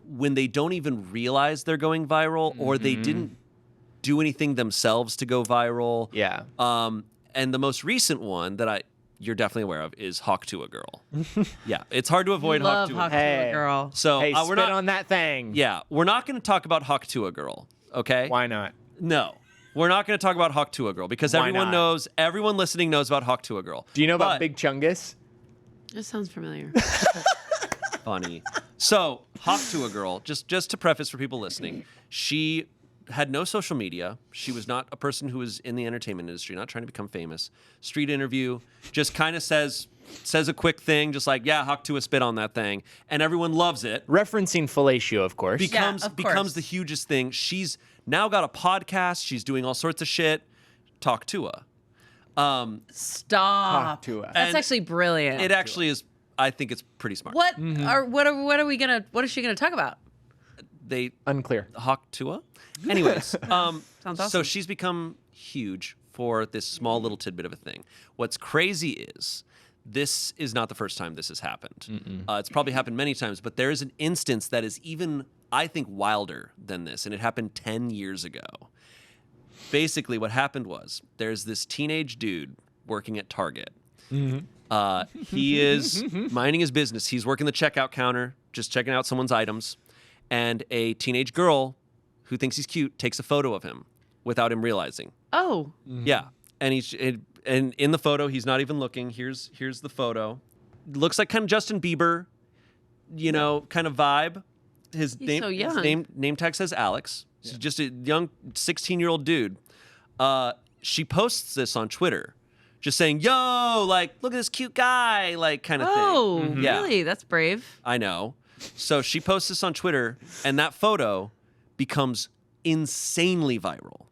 when they don't even realize they're going viral or they didn't do anything themselves to go viral. Yeah. And the most recent one that you're definitely aware of is Hawk to a Girl. Yeah, it's hard to avoid Love Hawk to a Hawk Girl. to Hey. a girl. So Hey, we're spit not on that thing. Yeah, we're not going to talk about Hawk to a Girl, okay? Why not? No. We're not going to talk about Hawk to a Girl because Why not? everyone listening knows about Hawk to a Girl. Do you know about But- Big Chungus? This sounds familiar. Funny. So, Hawk to a Girl, just to preface for people listening, she had no social media. She was not a person who was in the entertainment industry, not trying to become famous. Street interview, just kind of says a quick thing, just like, yeah, Hawk to a spit on that thing. And everyone loves it. Referencing fellatio, of course. Becomes of course. the hugest thing. She's now got a podcast. She's doing all sorts of shit. Talk to her. Stop. Talk to us. That's And actually brilliant. It actually is. I think it's pretty smart. what is she gonna talk about? They Unclear. Hawk Tua. Anyways, Sounds awesome. so she's become huge for this small little tidbit of a thing. What's crazy is this is not the first time this has happened. It's probably happened many times, but there is an instance that is even, I think, wilder than this, and it happened 10 years ago. Basically, what happened was there's this teenage dude working at Target. He is minding his business. He's working the checkout counter, just checking out someone's items, and a teenage girl who thinks he's cute takes a photo of him without him realizing. Oh. Yeah, and and in the photo, he's not even looking. Here's the photo. Looks like kind of Justin Bieber, kind of vibe. His so young. His name tag says Alex. He's just a young 16-year-old dude. She posts this on Twitter, just saying, "Yo, like, look at this cute guy," like, kind of thing. Oh, Yeah. really? That's brave. I know. So she posts this on Twitter, and that photo becomes insanely viral.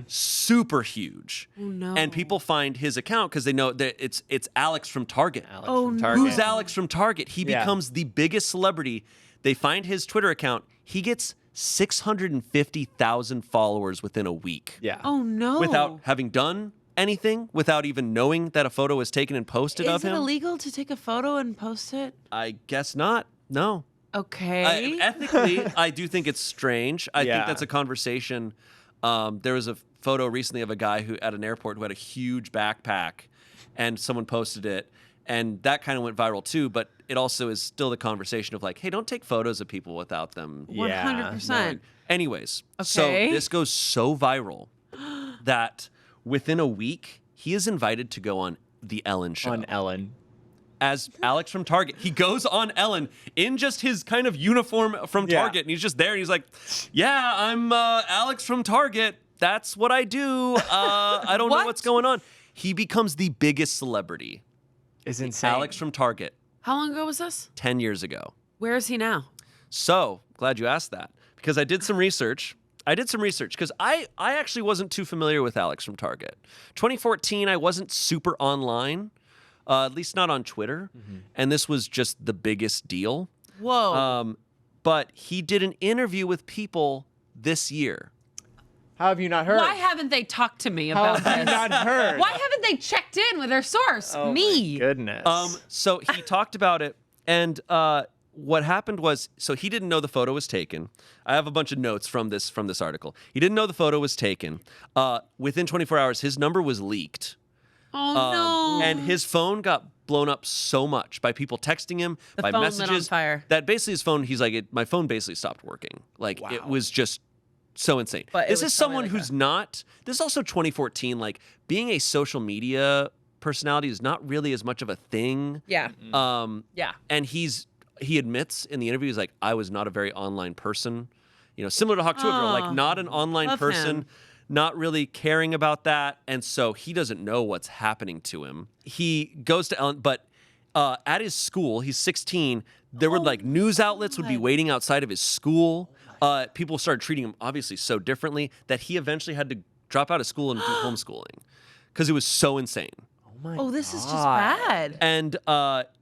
Super huge. Oh, no. And people find his account because they know that it's Alex from Target. From Target. Who's Alex from Target? He becomes the biggest celebrity. They find his Twitter account. He gets 650,000 followers within a week. Yeah. Oh, no. Without having done anything, without even knowing that a photo was taken and posted of Is it him. illegal to take a photo and post it? I guess not. No. Okay. Ethically, I do think it's strange. I Yeah. think that's a conversation. There was a photo recently of a guy who at an airport who had a huge backpack, and someone posted it, and that kind of went viral too. But it also is still the conversation of like, hey, don't take photos of people without them. 100%. Anyways, so Okay. this goes so viral that within a week he is invited to go on the Ellen show. On Ellen. As Alex from Target. He goes on Ellen in just his kind of uniform from Target, and he's just there, and he's like, yeah, I'm Alex from Target. That's what I do. I don't know What? what's going on. He becomes the biggest celebrity. Is insane. Alex from Target, How long ago was this? 10 years ago. Where is he now? So, glad you asked that, because I did some research. Because I actually wasn't too familiar with Alex from Target. 2014, I wasn't super online. At least not on Twitter. And this was just the biggest deal. Whoa. But he did an interview with people this year. How have you not heard? Why haven't they talked to me How about have you this? not heard? Why haven't they checked in with their source? Oh Me. My goodness. So he talked about it, and what happened was, so he didn't know the photo was taken. I have a bunch of notes from this article. He didn't know the photo was taken. Within 24 hours, his number was leaked. Oh, no. And his phone got blown up so much by people texting him, by phone lit messages, on fire. that basically his phone, he's like, my phone basically stopped working. Like, it was just so insane. But it this was is probably someone like who's not, this is also 2014, like, being a social media personality is not really as much of a thing. Yeah. Yeah. And he admits in the interview, he's like, I was not a very online person. Similar to Hawk to a Girl, like, not an online love person. him. Not really caring about that, and so he doesn't know what's happening to him. He goes to Ellen, but at his school, he's 16. There were like news outlets would be waiting outside of his school. People started treating him obviously so differently that he eventually had to drop out of school and do homeschooling because it was so insane. Oh, this is just bad. And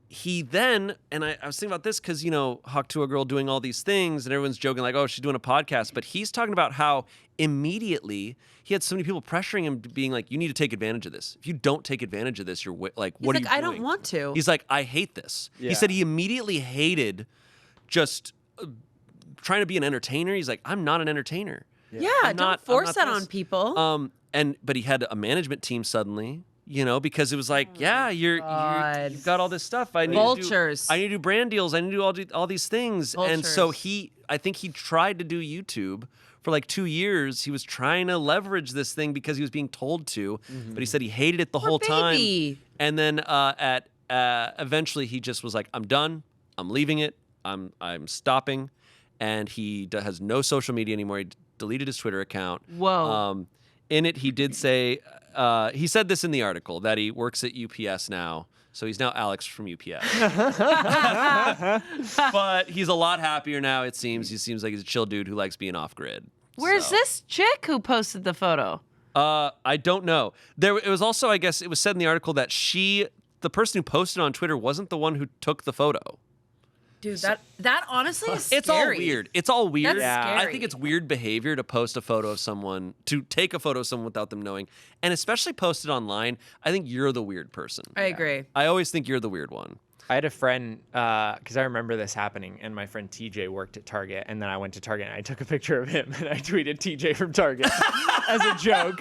he then, and I was thinking about this because, Hawk to a Girl doing all these things and everyone's joking like, oh, she's doing a podcast. But he's talking about how immediately he had so many people pressuring him, being like, you need to take advantage of this. If you don't take advantage of this, you're like, what are you doing? I don't want to. He's like, I hate this. Yeah. He said he immediately hated just trying to be an entertainer. He's like, I'm not an entertainer. Yeah, I'm don't not force that this. on people. But he had a management team suddenly, because it was like, you've got all this stuff. I need Vultures. I need to do brand deals. I need to do all these things. And so Vultures. I think he tried to do YouTube for like 2 years. He was trying to leverage this thing because he was being told to, but he said he hated it the whole baby. time. And then eventually he just was like, I'm done. I'm leaving it. I'm stopping. And he has no social media anymore. He deleted his Twitter account. Whoa. In it, he did say, he said this in the article, that he works at UPS now. So he's now Alex from UPS. But he's a lot happier now, it seems. He seems like he's a chill dude who likes being off-grid. Where's this chick who posted the photo? I don't know. It was also, I guess, it was said in the article that the person who posted on Twitter wasn't the one who took the photo. Dude, that honestly is scary. It's all weird. It's all weird. That's I scary. think it's weird behavior to post a photo of someone, to take a photo of someone without them knowing, and especially post it online. I think you're the weird person. I agree. I always think you're the weird one. I had a friend, because I remember this happening, and my friend TJ worked at Target, and then I went to Target and I took a picture of him and I tweeted TJ from Target as a joke.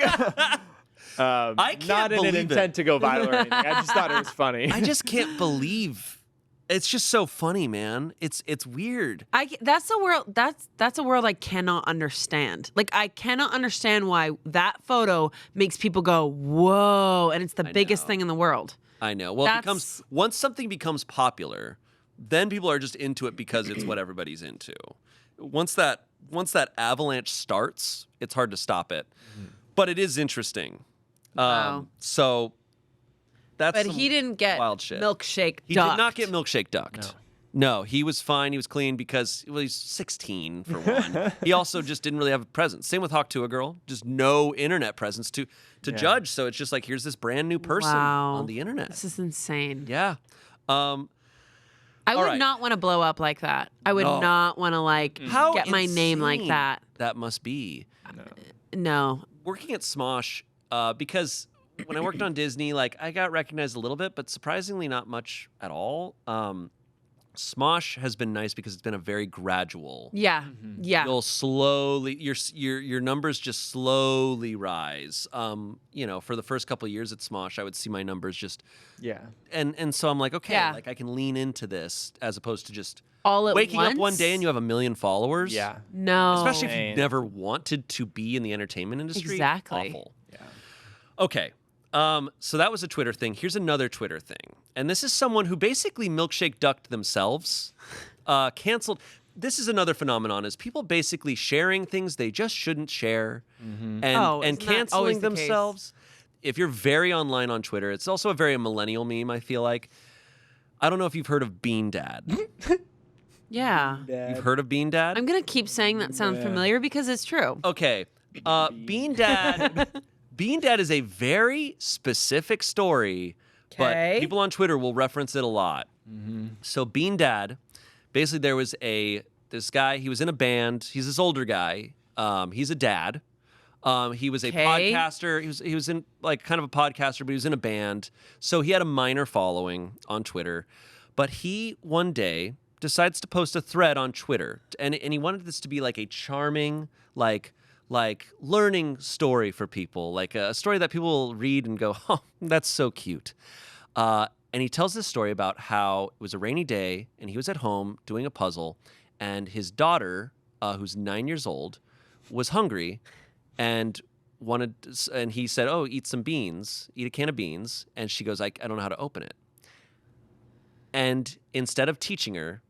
I can't not in an believe intent to go viral or anything. I just thought it was funny. I just can't believe. It's just so funny, man. It's weird. That's a world. That's a world I cannot understand. Like I cannot understand why that photo makes people go whoa, and it's the biggest thing in the world. I know. Well, it becomes once something becomes popular, then people are just into it because it's what everybody's into. Once that avalanche starts, it's hard to stop it. But it is interesting. Wow. So that's But some he didn't get wild shit. milkshake He ducked. did not get milkshake ducked. No, he was fine. He was clean because he's 16 for one. He also just didn't really have a presence. Same with Hawk to a Girl. Just no internet presence to judge. So it's just like here's this brand new person on the internet. This is insane. Yeah. I would not want to blow up like that. I would not want to How get my name like insane that. That must be. No. Working at Smosh, because when I worked on Disney, I got recognized a little bit, but surprisingly not much at all. Smosh has been nice because it's been a very gradual. Yeah. Yeah. You'll slowly your numbers just slowly rise. For the first couple of years at Smosh, I would see my numbers just and so I'm like, okay, I can lean into this as opposed to just all at waking once? up one day and you have 1 million followers. Yeah. No. Especially if you've never wanted to be in the entertainment industry. Exactly. Awful. Yeah. Okay. So that was a Twitter thing. Here's another Twitter thing. And this is someone who basically milkshake ducked themselves, canceled. This is another phenomenon is people basically sharing things they just shouldn't share and isn't that canceling always the case? themselves. If you're very online on Twitter, it's also a very millennial meme, I feel like. I don't know if you've heard of Bean Dad. Yeah. You've heard of Bean Dad? I'm going to keep saying that sounds familiar because it's true. Okay. Bean Dad Bean Dad is a very specific story, but people on Twitter will reference it a lot. So Bean Dad, basically there was this guy, he was in a band. He's this older guy. He's a dad. He was a podcaster. He was in kind of a podcaster, but he was in a band. So he had a minor following on Twitter. But he one day decides to post a thread on Twitter, and he wanted this to be like a charming, like learning story for people, like a story that people will read and go, oh, that's so cute. And he tells this story about how it was a rainy day and he was at home doing a puzzle, and his daughter, who's 9 years old, was hungry and he said, oh, eat a can of beans. And she goes, I don't know how to open it. And instead of teaching her,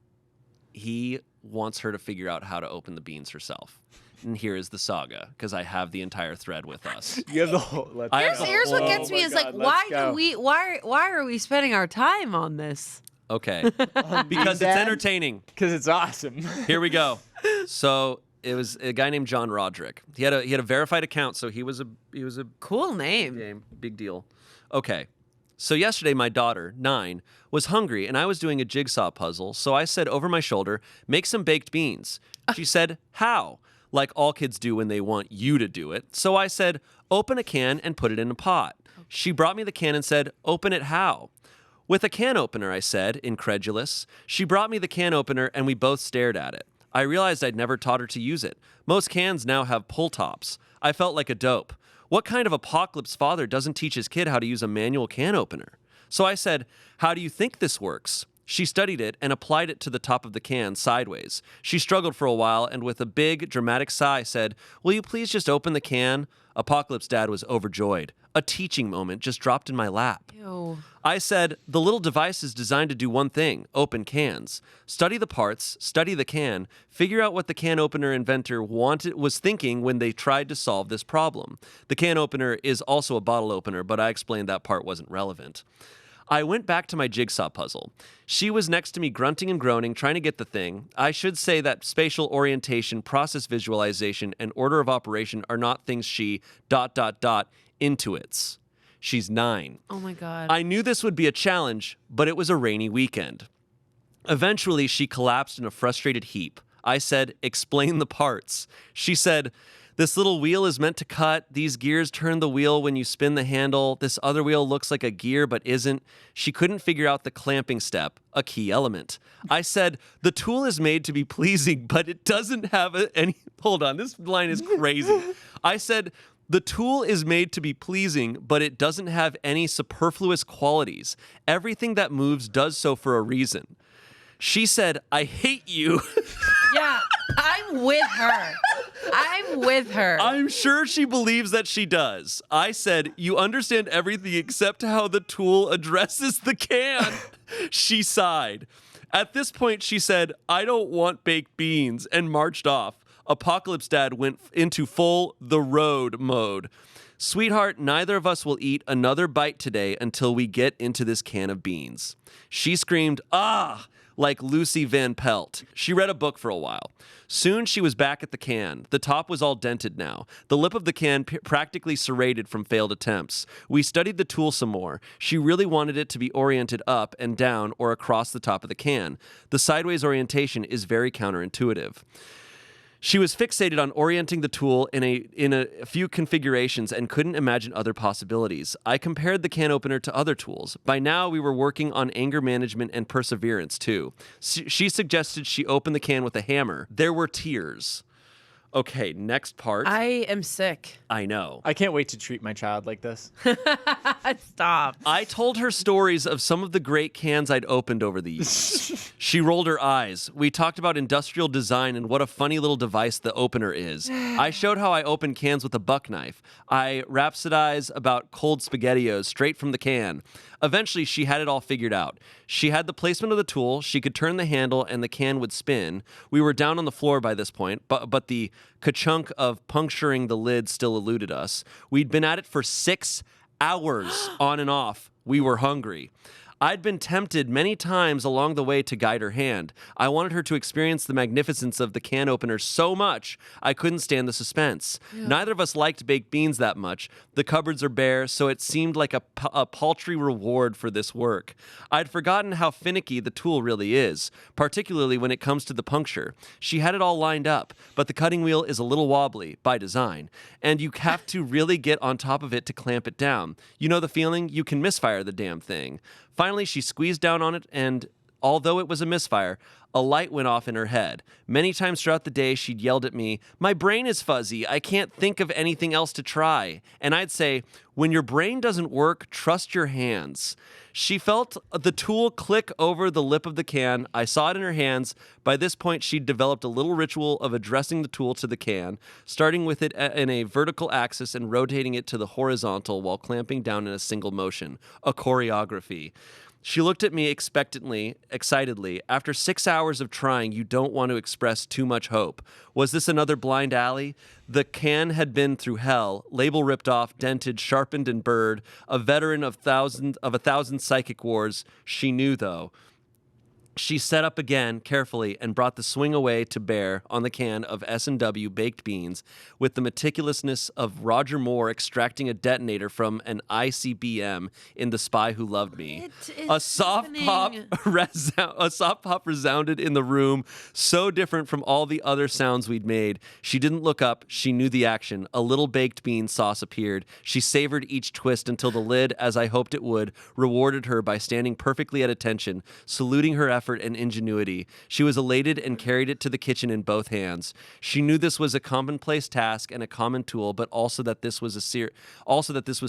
he wants her to figure out how to open the beans herself. And here is the saga, because I have the entire thread with us. You have the whole. Here's what gets me is why are we spending our time on this? Okay. Because it's entertaining. Because it's awesome. Here we go. So it was a guy named John Roderick. He had a verified account, so he was a Cool name. big deal. Okay. So yesterday, my daughter, 9, was hungry, and I was doing a jigsaw puzzle. So I said over my shoulder, make some baked beans. She said, how? Like all kids do when they want you to do it. So I said, open a can and put it in a pot. She brought me the can and said, open it how? With a can opener, I said, incredulous. She brought me the can opener, and we both stared at it. I realized I'd never taught her to use it. Most cans now have pull tops. I felt like a dope. What kind of apocalypse father doesn't teach his kid how to use a manual can opener? So I said, how do you think this works? She studied it and applied it to the top of the can sideways. She struggled for a while and with a big, dramatic sigh said, will you please just open the can? Apocalypse Dad was overjoyed. A teaching moment just dropped in my lap. Ew. I said, the little device is designed to do one thing, open cans. Study the parts, study the can, figure out what the can opener inventor was thinking when they tried to solve this problem. The can opener is also a bottle opener, but I explained that part wasn't relevant. I went back to my jigsaw puzzle. She was next to me grunting and groaning, trying to get the thing. I should say that spatial orientation, process visualization, and order of operation are not things she ... intuits. She's 9. Oh my God. I knew this would be a challenge, but it was a rainy weekend. Eventually, she collapsed in a frustrated heap. I said, explain the parts. She said, this little wheel is meant to cut. These gears turn the wheel when you spin the handle. This other wheel looks like a gear but isn't. She couldn't figure out the clamping step, a key element. I said, the tool is made to be pleasing, but it doesn't have any... Hold on, this line is crazy. I said, the tool is made to be pleasing, but it doesn't have any superfluous qualities. Everything that moves does so for a reason. She said, I hate you. Yeah, I'm with her. I'm with her. I'm sure she believes that she does. I said, you understand everything except how the tool addresses the can. She sighed. At this point, she said, I don't want baked beans, and marched off. Apocalypse Dad went into full the road mode. Sweetheart, neither of us will eat another bite today until we get into this can of beans. She screamed, ah! Like Lucy Van Pelt. She read a book for a while. Soon she was back at the can. The top was all dented now. The lip of the can practically serrated from failed attempts. We studied the tool some more. She really wanted it to be oriented up and down or across the top of the can. The sideways orientation is very counterintuitive. She was fixated on orienting the tool in a few configurations and couldn't imagine other possibilities. I compared the can opener to other tools. By now, we were working on anger management and perseverance, too. She suggested she open the can with a hammer. There were tears. Okay, next part. I am sick. I know. I can't wait to treat my child like this. Stop. I told her stories of some of the great cans I'd opened over the years. She rolled her eyes. We talked about industrial design and what a funny little device the opener is. I showed how I opened cans with a buck knife. I rhapsodized about cold SpaghettiOs straight from the can. Eventually, she had it all figured out. She had the placement of the tool, she could turn the handle, and the can would spin. We were down on the floor by this point, but the ka-chunk of puncturing the lid still eluded us. We'd been at it for 6 hours on and off. We were hungry. I'd been tempted many times along the way to guide her hand. I wanted her to experience the magnificence of the can opener so much, I couldn't stand the suspense. Yeah. Neither of us liked baked beans that much. The cupboards are bare, so it seemed like a paltry reward for this work. I'd forgotten how finicky the tool really is, particularly when it comes to the puncture. She had it all lined up, but the cutting wheel is a little wobbly, by design, and you have to really get on top of it to clamp it down. You know the feeling? You can misfire the damn thing. Finally, she squeezed down on it, and although it was a misfire, a light went off in her head. Many times throughout the day, she'd yelled at me, "My brain is fuzzy. I can't think of anything else to try." And I'd say, when your brain doesn't work, trust your hands. She felt the tool click over the lip of the can. I saw it in her hands. By this point, she'd developed a little ritual of addressing the tool to the can, starting with it in a vertical axis and rotating it to the horizontal while clamping down in a single motion. A choreography. She looked at me expectantly, excitedly. After 6 hours of trying, you don't want to express too much hope. Was this another blind alley? The can had been through hell, label ripped off, dented, sharpened, and burred. A veteran of a thousand psychic wars. She knew, though. She set up again carefully and brought the swing away to bear on the can of S&W baked beans with the meticulousness of Roger Moore extracting a detonator from an ICBM in The Spy Who Loved Me. A soft pop resounded in the room, so different from all the other sounds we'd made. She didn't look up. She knew the action. A little baked bean sauce appeared. She savored each twist until the lid, as I hoped it would, rewarded her by standing perfectly at attention, saluting her effort and ingenuity. She was elated and carried it to the kitchen in both hands. She knew this was a commonplace task and a common tool, but also that this was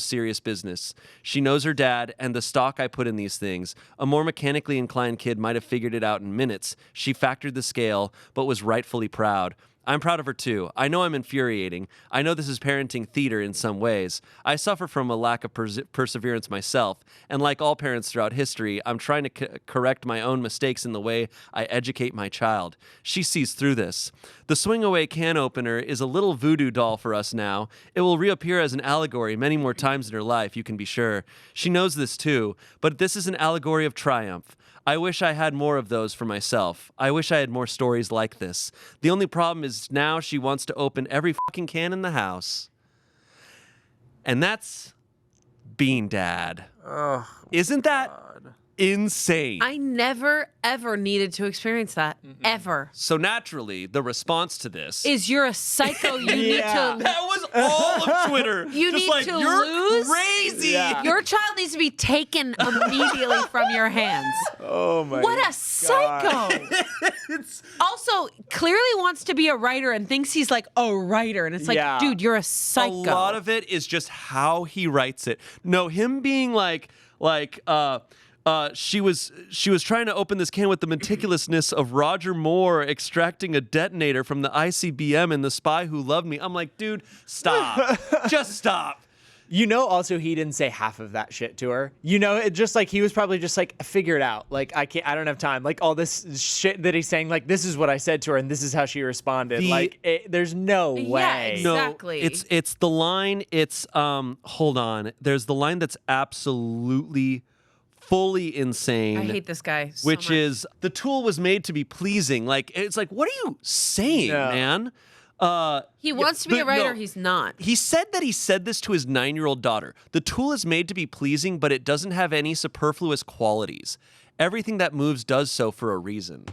serious business. She knows her dad and the stock I put in these things. A more mechanically inclined kid might have figured it out in minutes. She factored the scale, but was rightfully proud. I'm proud of her too. I know I'm infuriating. I know this is parenting theater in some ways. I suffer from a lack of perseverance myself, and like all parents throughout history, I'm trying to correct my own mistakes in the way I educate my child. She sees through this. The swing away can opener is a little voodoo doll for us now. It will reappear as an allegory many more times in her life, you can be sure. She knows this too, but this is an allegory of triumph. I wish I had more of those for myself. I wish I had more stories like this. The only problem is now she wants to open every fucking can in the house. And that's Bean Dad. Oh, Isn't that insane. I never, ever needed to experience that. Ever. So naturally, the response to this Is you're a psycho. You need to. that was all of Twitter. You Just need like, to you're lose. crazy. Yeah. Your child needs to be taken immediately from your hands. Oh my. What a psycho! Also, clearly wants to be a writer and thinks he's like a writer, and it's like, Yeah. dude, you're a psycho. A lot of it is just how he writes it. No, him being she was trying to open this can with the meticulousness of Roger Moore extracting a detonator from the ICBM in The Spy Who Loved Me. I'm like, dude, stop. Just stop. You know, also he didn't say half of that shit to her. You know, it just like he was probably just like, figure it out. Like I don't have time. Like all this shit that he's saying, like this is what I said to her and this is how she responded. There's no way. Exactly. No, it's the line. It's hold on. There's the line that's absolutely fully insane. I hate this guy so which much. is the tool was made to be pleasing. Like it's like, what are you saying, No. man? He wants to be a writer. no. He's not. He said that he said this to his 9-year-old daughter. The tool is made to be pleasing, but it doesn't have any superfluous qualities. Everything that moves does so for a reason.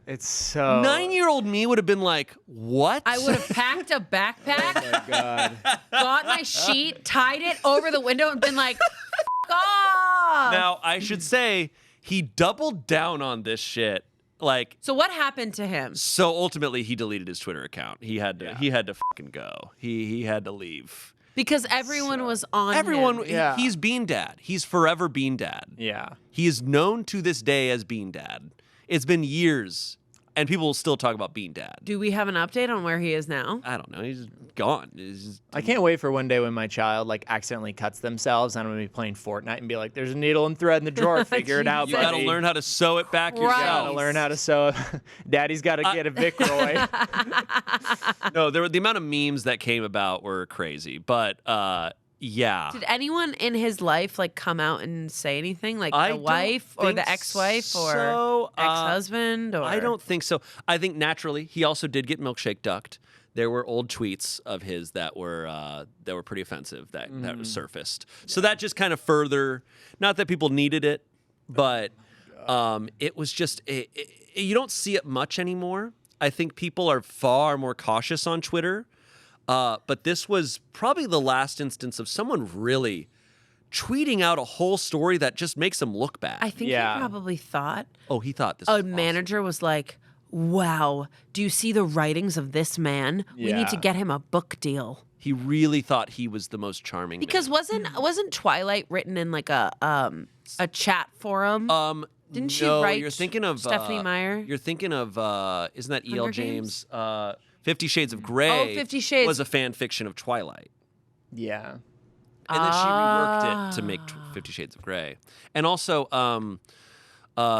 It's so 9-year-old me would have been like, what? I would have packed a backpack, Oh God. got my sheet, tied it over the window, and been like, F off. Now, I should say, he doubled down on this shit. Like, So what happened to him? so ultimately he deleted his Twitter account. He had to fucking go. He had to leave. Because everyone was on Everyone, him. Yeah. he's Bean Dad. He's forever Bean Dad. Yeah. He is known to this day as Bean Dad. It's been years, and people will still talk about Bean Dad. Do we have an update on where he is now? I don't know. He's gone. I can't wait for one day when my child like accidentally cuts themselves and I'm gonna be playing Fortnite and be like, "There's a needle and thread in the drawer. Figure it out, You got to buddy. learn how to sew it back Right. yourself. Gotta learn how to sew. Daddy's got to get a Vic Roy." No, the amount of memes that came about were crazy, but yeah. Did anyone in his life like come out and say anything? Like I the don't wife or think the ex-wife or so. ex-husband? Or I don't think so. I think naturally he also did get milkshake ducked. There were old tweets of his that were pretty offensive that surfaced. So that just kind of further, not that people needed it, but it was just you don't see it much anymore. I think people are far more cautious on Twitter. But this was probably the last instance of someone really tweeting out a whole story that just makes them look bad. I think Yeah. he probably thought Oh, he thought this a was awesome. manager was like, "Wow, do you see the writings of this man? We need to Yeah. get him a book deal." He really thought he was the most charming Because wasn't Twilight written in like a chat forum? man. Didn't she no, write you're thinking of Stephanie Meyer? You're thinking of isn't that E.L. Hunger James? 50 Shades of Grey. 50 Shades. was a fan fiction of Twilight. Yeah. And then she reworked it to make 50 Shades of Grey. And also,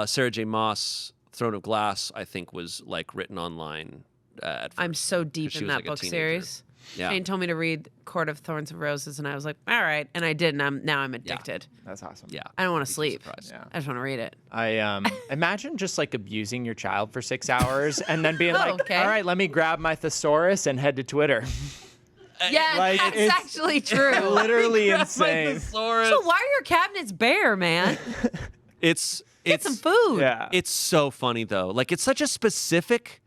Sarah J. Maas, Throne of Glass, I think was like written online at first. I'm so deep she in was, that like, a book teenager. series. Yeah. Shayne told me to read Court of Thorns and Roses, and I was like, all right. And I did, and now I'm addicted. That's awesome. Yeah. I don't want to sleep. surprised. Yeah. I just want to read it. I imagine just like abusing your child for 6 hours and then being like, Okay. "All right, let me grab my thesaurus and head to Twitter." Yeah, like, that's it's actually true. Literally insane. So why are your cabinets bare, man? It's Get some food. Yeah. It's so funny though. Like it's such a specific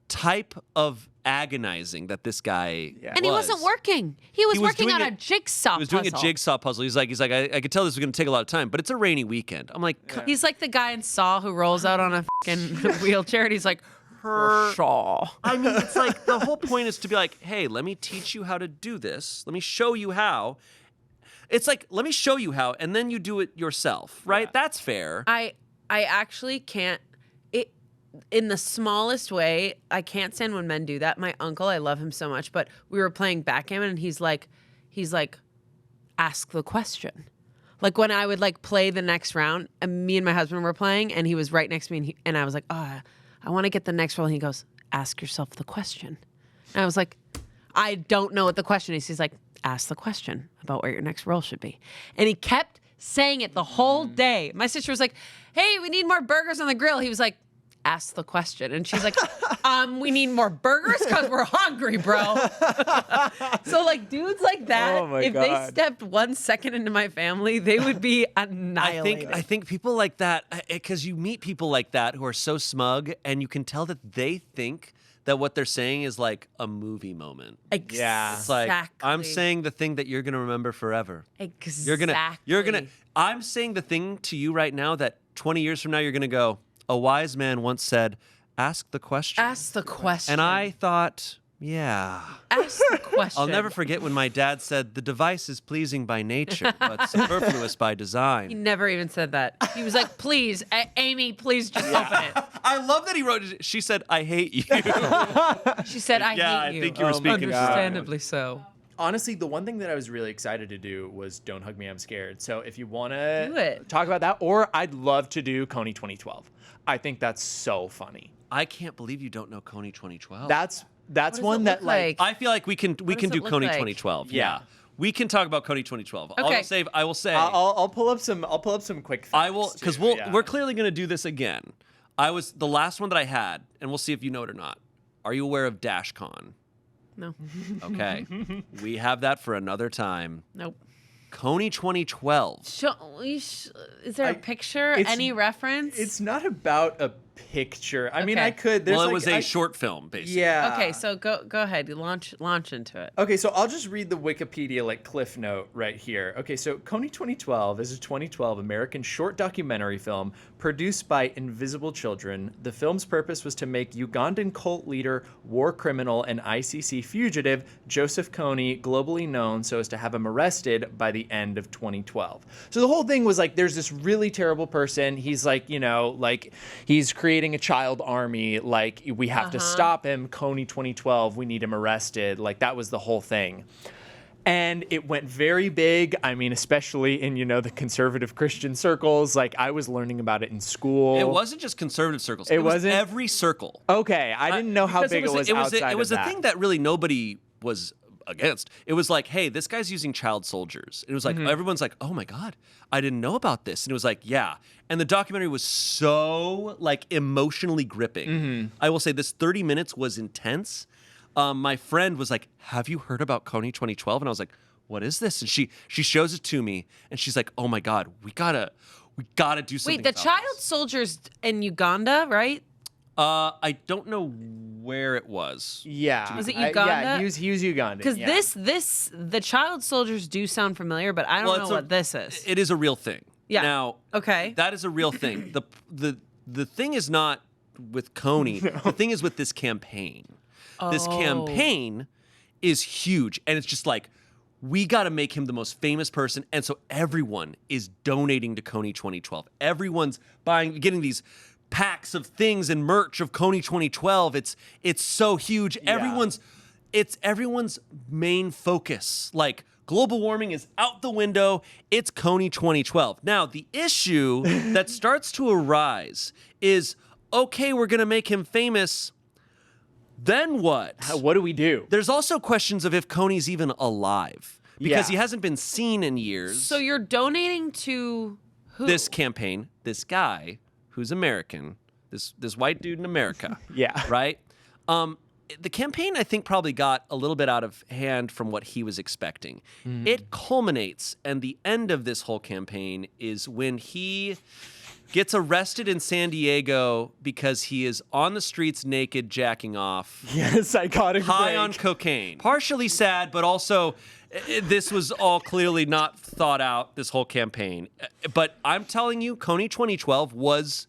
type of agonizing that this guy Yeah. And he wasn't working. He was working doing on a it- jigsaw He was doing puzzle. a jigsaw puzzle. He's like, I could tell this was going to take a lot of time, but it's a rainy weekend. I'm like, He's like the guy in Saw who rolls out on a fucking wheelchair, and he's like, Saw. I mean, it's like the whole point is to be like, hey, let me teach you how to do this. Let me show you how. It's like, let me show you how, and then you do it yourself, right? That's fair. I actually can't. In the smallest way, I can't stand when men do that. My uncle, I love him so much, but we were playing backgammon, and he's like, ask the question. Like when I would like play the next round, and me and my husband were playing, and he was right next to me, and I was like, oh, I want to get the next roll. And he goes, ask yourself the question. And I was like, I don't know what the question is. He's like, ask the question about where your next roll should be. And he kept saying it the whole day. My sister was like, hey, we need more burgers on the grill. He was like, ask the question. And she's like, we need more burgers because we're hungry, bro. So like dudes like that, Oh my if they God. stepped 1 second into my family, they would be annihilated. I think people like that, because you meet people like that who are so smug, and you can tell that they think that what they're saying is like a movie moment. Yeah. It's like, I'm saying the thing that you're gonna remember forever. Exactly. I'm saying the thing to you right now that 20 years from now you're gonna go, a wise man once said, ask the question. Ask the question. And I thought, yeah. Ask the question. I'll never forget when my dad said, the device is pleasing by nature, but superfluous by He design. never even said that. He was like, please, Amy, please just open it. I love that he wrote it. She said, I hate you. She said, I Yeah, hate you. I think you were speaking for her. Understandably so. Honestly, the one thing that I was really excited to do was Don't Hug Me, I'm Scared. So if you want to Do it. talk about that, or I'd love to do Coney 2012. I think that's so funny. I can't believe you don't know Coney 2012. That's does one it that look like I feel like we can does do it look Coney like? 2012. Yeah. Yeah. We can talk about Coney 2012. Okay. I will say I'll pull up some quick facts. I will, because too, yeah. we're clearly going to do this again. The last one that I had, and we'll see if you know it or not. Are you aware of DashCon? No. Okay. We have that for another time. Nope. Coney 2012. Is there a picture? it's- Any reference? It's not about a picture. I mean, Okay. I could. There's Well, it like, was a short film, basically. Yeah. Okay, so go ahead. Launch into it. Okay, so I'll just read the Wikipedia like cliff note right here. Okay, so Coney 2012 is a 2012 American short documentary film produced by Invisible Children. The film's purpose was to make Ugandan cult leader, war criminal, and ICC fugitive Joseph Kony globally known so as to have him arrested by the end of 2012. So the whole thing was like, there's this really terrible person. He's like, like he's creating a child army. Like, we have to stop him. Coney 2012, we need him arrested. Like, that was the whole thing. And it went very big. I mean, especially in, the conservative Christian circles. Like, I was learning about it in school. It wasn't just conservative circles. It was wasn't? every circle. Okay, I didn't know how Because big it was outside It was of a that. thing that really nobody was against. It was like, hey, this guy's using child soldiers. It was like, everyone's like, oh my God, I didn't know about this. And it was like, yeah. And the documentary was so like emotionally gripping. I will say this 30 minutes was intense. My friend was like, have you heard about Coney 2012? And I was like, what is this? And she shows it to me and she's like, oh my God, we gotta do something. Wait, the about child this. soldiers in Uganda, right? I don't know where it was. Yeah. Was it Yeah, Uganda? he was Ugandan. Because yeah. the child soldiers do sound familiar, but I don't know what this is. It is a real thing. Yeah. Now, Okay. that is a real thing. The thing is not with Coney. The thing is with this campaign. This campaign is huge, and it's just like, we got to make him the most famous person, and so everyone is donating to Coney 2012. Everyone's getting these packs of things and merch of Coney 2012. It's so huge. Yeah. It's everyone's main focus. Like, global warming is out the window. It's Coney 2012. Now, the issue that starts to arise is, okay, we're going to make him famous. Then what? What do we do? There's also questions of if Coney's even alive, because Yeah. he hasn't been seen in years. So you're donating to who? This campaign, this guy who's American, this white dude in America. Yeah. Right? The campaign, I think, probably got a little bit out of hand from what he was expecting. It culminates, and the end of this whole campaign is when he gets arrested in San Diego because he is on the streets naked, jacking off, Yeah, psychotic high break. on cocaine. Partially sad, but also this was all clearly not thought out, this whole campaign. But I'm telling you, Coney 2012 was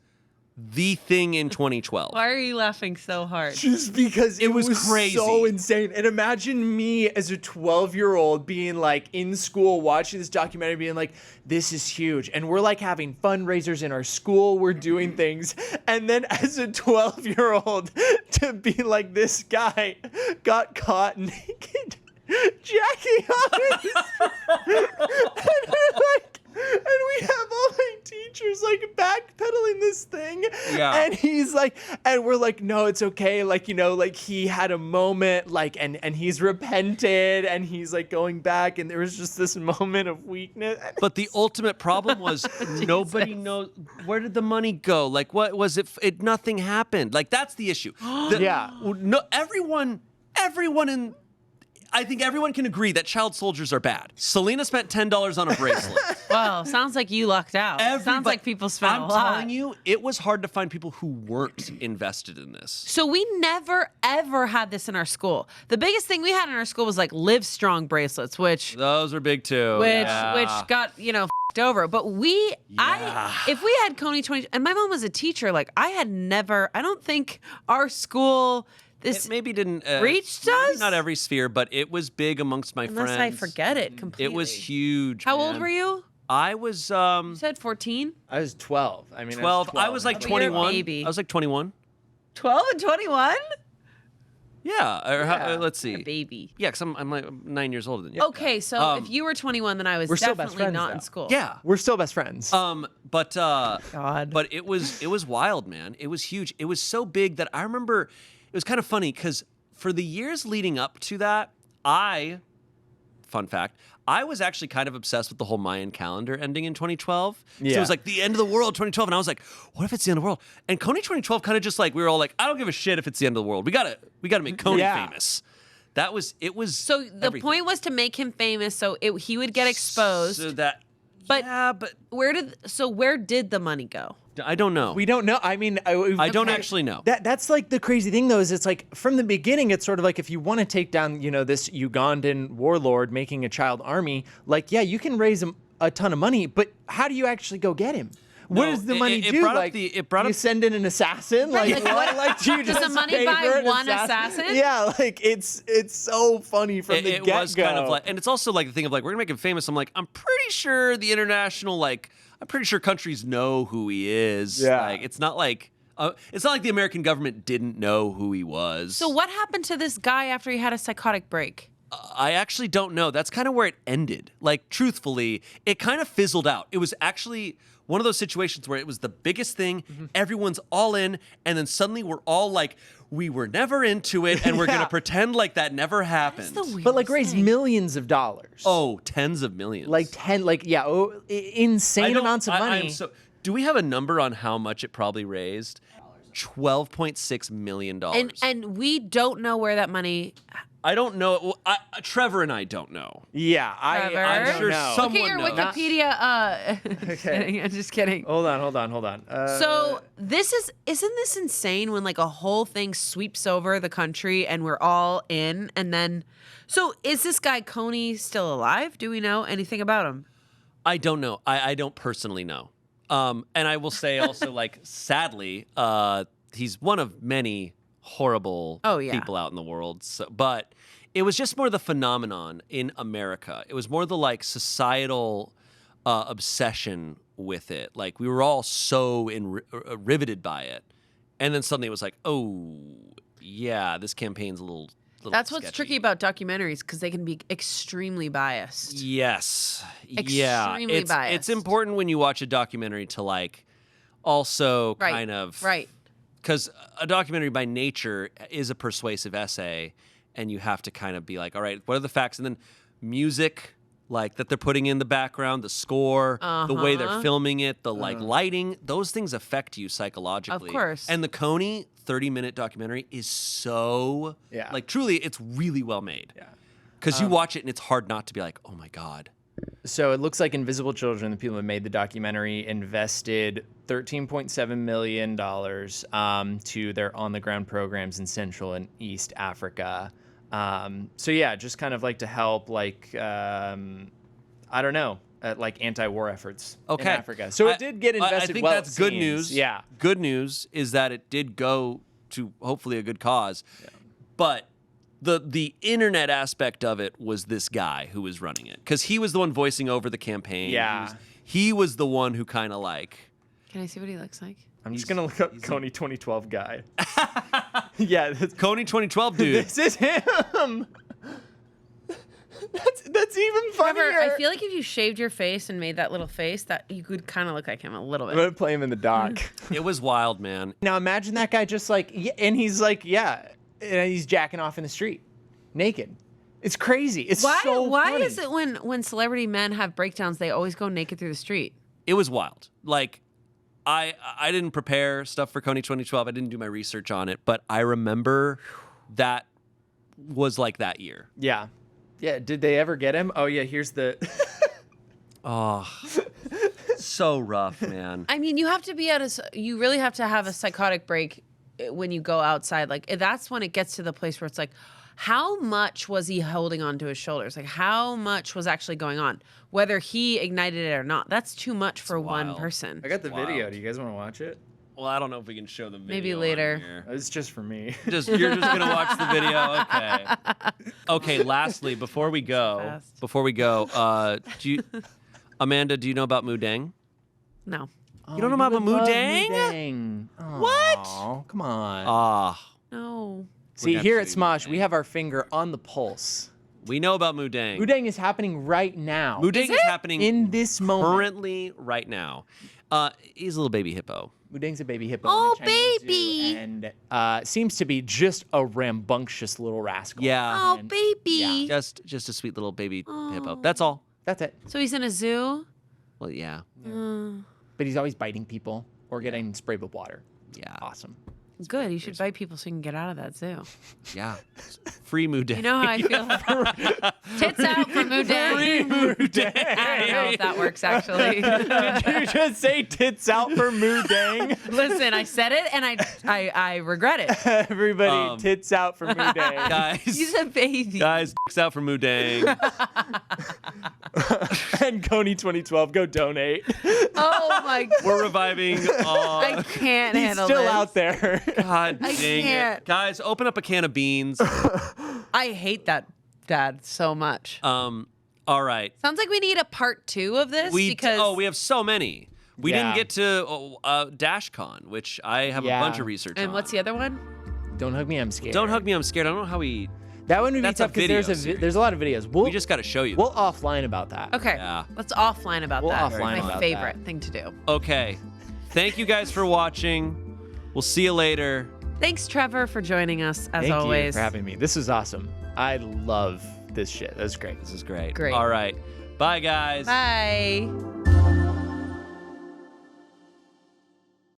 the thing in 2012. Why are you laughing so hard? Just because it was crazy. so insane. And imagine me as a 12-year-old being like in school watching this documentary being like, this is huge. And we're like having fundraisers in our school. We're doing things. And then as a 12-year-old to be like, this guy got caught naked jacking off his and we're like, and we have all my teachers like like backpedaling this thing. Yeah. And he's like, and we're like, no, it's okay. Like, you know, like he had a moment, like, and he's repented and he's like going back, and there was just this moment of weakness. But the ultimate problem was nobody knows, where did the money go? Like, what was it? Nothing happened. Like, that's the issue. Yeah. No, everyone in. I think everyone can agree that child soldiers are bad. Selina spent $10 on a bracelet. Well, sounds like you lucked out. Sounds like people spent a lot. I'm telling you, it was hard to find people who weren't invested in this. So we never, ever had this in our school. The biggest thing we had in our school was like Live Strong bracelets, which Those are big too. which got, you know, f***ed over. But if we had Coney 20, and my mom was a teacher, like I don't think our school... It maybe didn't reached maybe us? not every sphere, but it was big amongst my friends. Unless I forget it completely. It was huge. How old man. were you? I was You said 14? I was 12. I mean, 12. I was like Oh, but you're a 21. baby. I was like 21. 12 and 21? Yeah. Or let's see. A baby. Yeah, because I'm like 9 years older than you. Okay, so if you were 21, then I was We're still best definitely friends, not though. in school. Yeah. We're still best friends. But God. but it was wild, man. It was huge. It was so big that I remember it was kind of funny because for the years leading up to that, fun fact, I was actually kind of obsessed with the whole Mayan calendar ending in 2012. So it was like the end of the world, 2012, and I was like, what if it's the end of the world? And Coney 2012 kind of just like, we were all like, I don't give a shit if it's the end of the world. We gotta make Coney famous. It was So the everything. point was to make him famous so he would get exposed. So that, But- but where did the money go? I don't know. We don't know. I mean, I don't actually know. That's like the crazy thing, though, is it's like from the beginning, it's sort of like if you want to take down, you know, this Ugandan warlord making a child army, like, yeah, you can raise a ton of money, but how do you actually go get him? What No, does the money it do? brought up Like, it brought you up send in an assassin? Right, Like, like, what? Like, do you does the just money pay buy for an one assassin? Yeah, like it's so funny from the it get-go. was kind of like, and it's also like the thing of like, we're gonna make him famous. I'm like, I'm pretty sure the international, like, I'm pretty sure countries know who he is. Yeah. Like, it's not like the American government didn't know who he was. So what happened to this guy after he had a psychotic break? I actually don't know. That's kind of where it ended. Like, truthfully, it kind of fizzled out. It was actually one of those situations where it was the biggest thing, everyone's all in, and then suddenly we're all like, we were never into it, and we're going to pretend like that never happened. But like raise millions of dollars. Oh, tens of millions. Insane amounts of money. Do we have a number on how much it probably raised? $12.6 million. And we don't know where that money. I don't know. Well, Trevor and I don't know. Yeah, Trevor? I'm I'm sure know. someone Look at your knows. Wikipedia. Just kidding. I'm just kidding. Hold on. So isn't this insane when like a whole thing sweeps over the country and we're all in, and then so is this guy Coney still alive? Do we know anything about him? I don't know. I don't personally know. And I will say also, like, sadly, he's one of many horrible people out in the world. So, but it was just more the phenomenon in America. It was more the like societal obsession with it. Like, we were all so riveted by it, and then suddenly it was like, oh yeah, this campaign's a little. That's what's sketchy. tricky about documentaries because they can be extremely biased. Yes. Extremely biased. It's important when you watch a documentary to like also Right. kind of Right. because a documentary by nature is a persuasive essay, and you have to kind of be like, all right, what are the facts? And then music, like that they're putting in the background, the score, the way they're filming it, the like lighting, those things affect you psychologically. Of course. And the Coney 30-minute documentary is so like truly, it's really well made. Yeah. Because you watch it and it's hard not to be like, oh my God. So it looks like Invisible Children, the people who made the documentary, invested $13.7 million to their on-the-ground programs in Central and East Africa. So yeah, just kind of like to help, like, I don't know, like anti-war efforts in Africa. So it did get invested. I think well, that's it good seems. news. Yeah. Good news is that it did go to hopefully a good cause. Yeah. But the internet aspect of it was this guy who was running it, because he was the one voicing over the campaign. Yeah. He was the one who kind of like. Can I see what he looks like? I'm just gonna look up Coney 2012 guy. Yeah, Coney 2012 dude. This is him. That's That's even funnier. Trevor, I feel like if you shaved your face and made that little face, that you could kind of look like him a little I'm bit. gonna play him in the dock. It was wild, man. Now imagine that guy just like, and he's like, and he's jacking off in the street, naked. It's crazy. It's so Why funny. is it when celebrity men have breakdowns, they always go naked through the street? It was wild. Like, I didn't prepare stuff for Coney 2012. I didn't do my research on it, but I remember that was like that year. Yeah. Yeah. Did they ever get him? Oh yeah. Here's the. Oh, so rough, man. I mean, you have to be you really have to have a psychotic break when you go outside. Like, that's when it gets to the place where it's like, how much was he holding on to his shoulders? Like, how much was actually going on? Whether he ignited it or not, that's too much for one wild. person. I got the Wild. video. Do you guys want to watch it? Well, I don't know if we can show the video. Maybe on later. here. It's just for me. You're just gonna watch the video. Okay. Okay. Lastly, before we go, Amanda, do you know about Mudang? No. You don't know about Mudang? Mudang. What? Oh, come on. Ah, No. See, gonna here have at to do Smosh, Mudang. we have our finger on the pulse. we know about Mudang. Mudang is happening right now. Mudang is happening in this moment. currently right now. He's a little baby hippo. Mudang's a baby hippo. Oh, in a Chinese baby. zoo, and seems to be just a rambunctious little rascal. Yeah. Oh, And- baby. Just a sweet little baby hippo. That's all. That's it. So he's in a zoo? Well, yeah. But he's always biting people or getting sprayed with water. Yeah. Awesome. Good. You should bite people so you can get out of that zoo. Yeah. Free Mudang. You know how I feel? Tits out for Mudang. I don't know if that works, actually. Did you just say tits out for Mudang? Listen, I said it, and I regret it. Everybody, tits out for Mudang. Guys. He's a baby. Guys, dicks out for Mudang. And Coney 2012, go donate. Oh, my God. We're reviving. I can't He's handle still this. out there. God I dang can't. it. Guys, open up a can of beans. I hate that dad so much. All right. Sounds like we need a part 2 of this because we have so many. We didn't Yeah. get to DashCon, which I have Yeah. a bunch of research on. And what's the other one? Don't hug me, I'm scared. Don't hug me, I'm scared. I don't know how we... That one would be That's a tough because video series. there's a lot of videos. We just got to show you. We'll offline about that. Okay. Yeah. Let's offline about We'll that. offline My about favorite thing to do. Okay. Thank you guys for watching. We'll see you later. Thanks, Trevor, for joining us, as Thank always. you for having me. This is awesome. I love this shit. That's great. This is great. Great. All right. Bye, guys. Bye.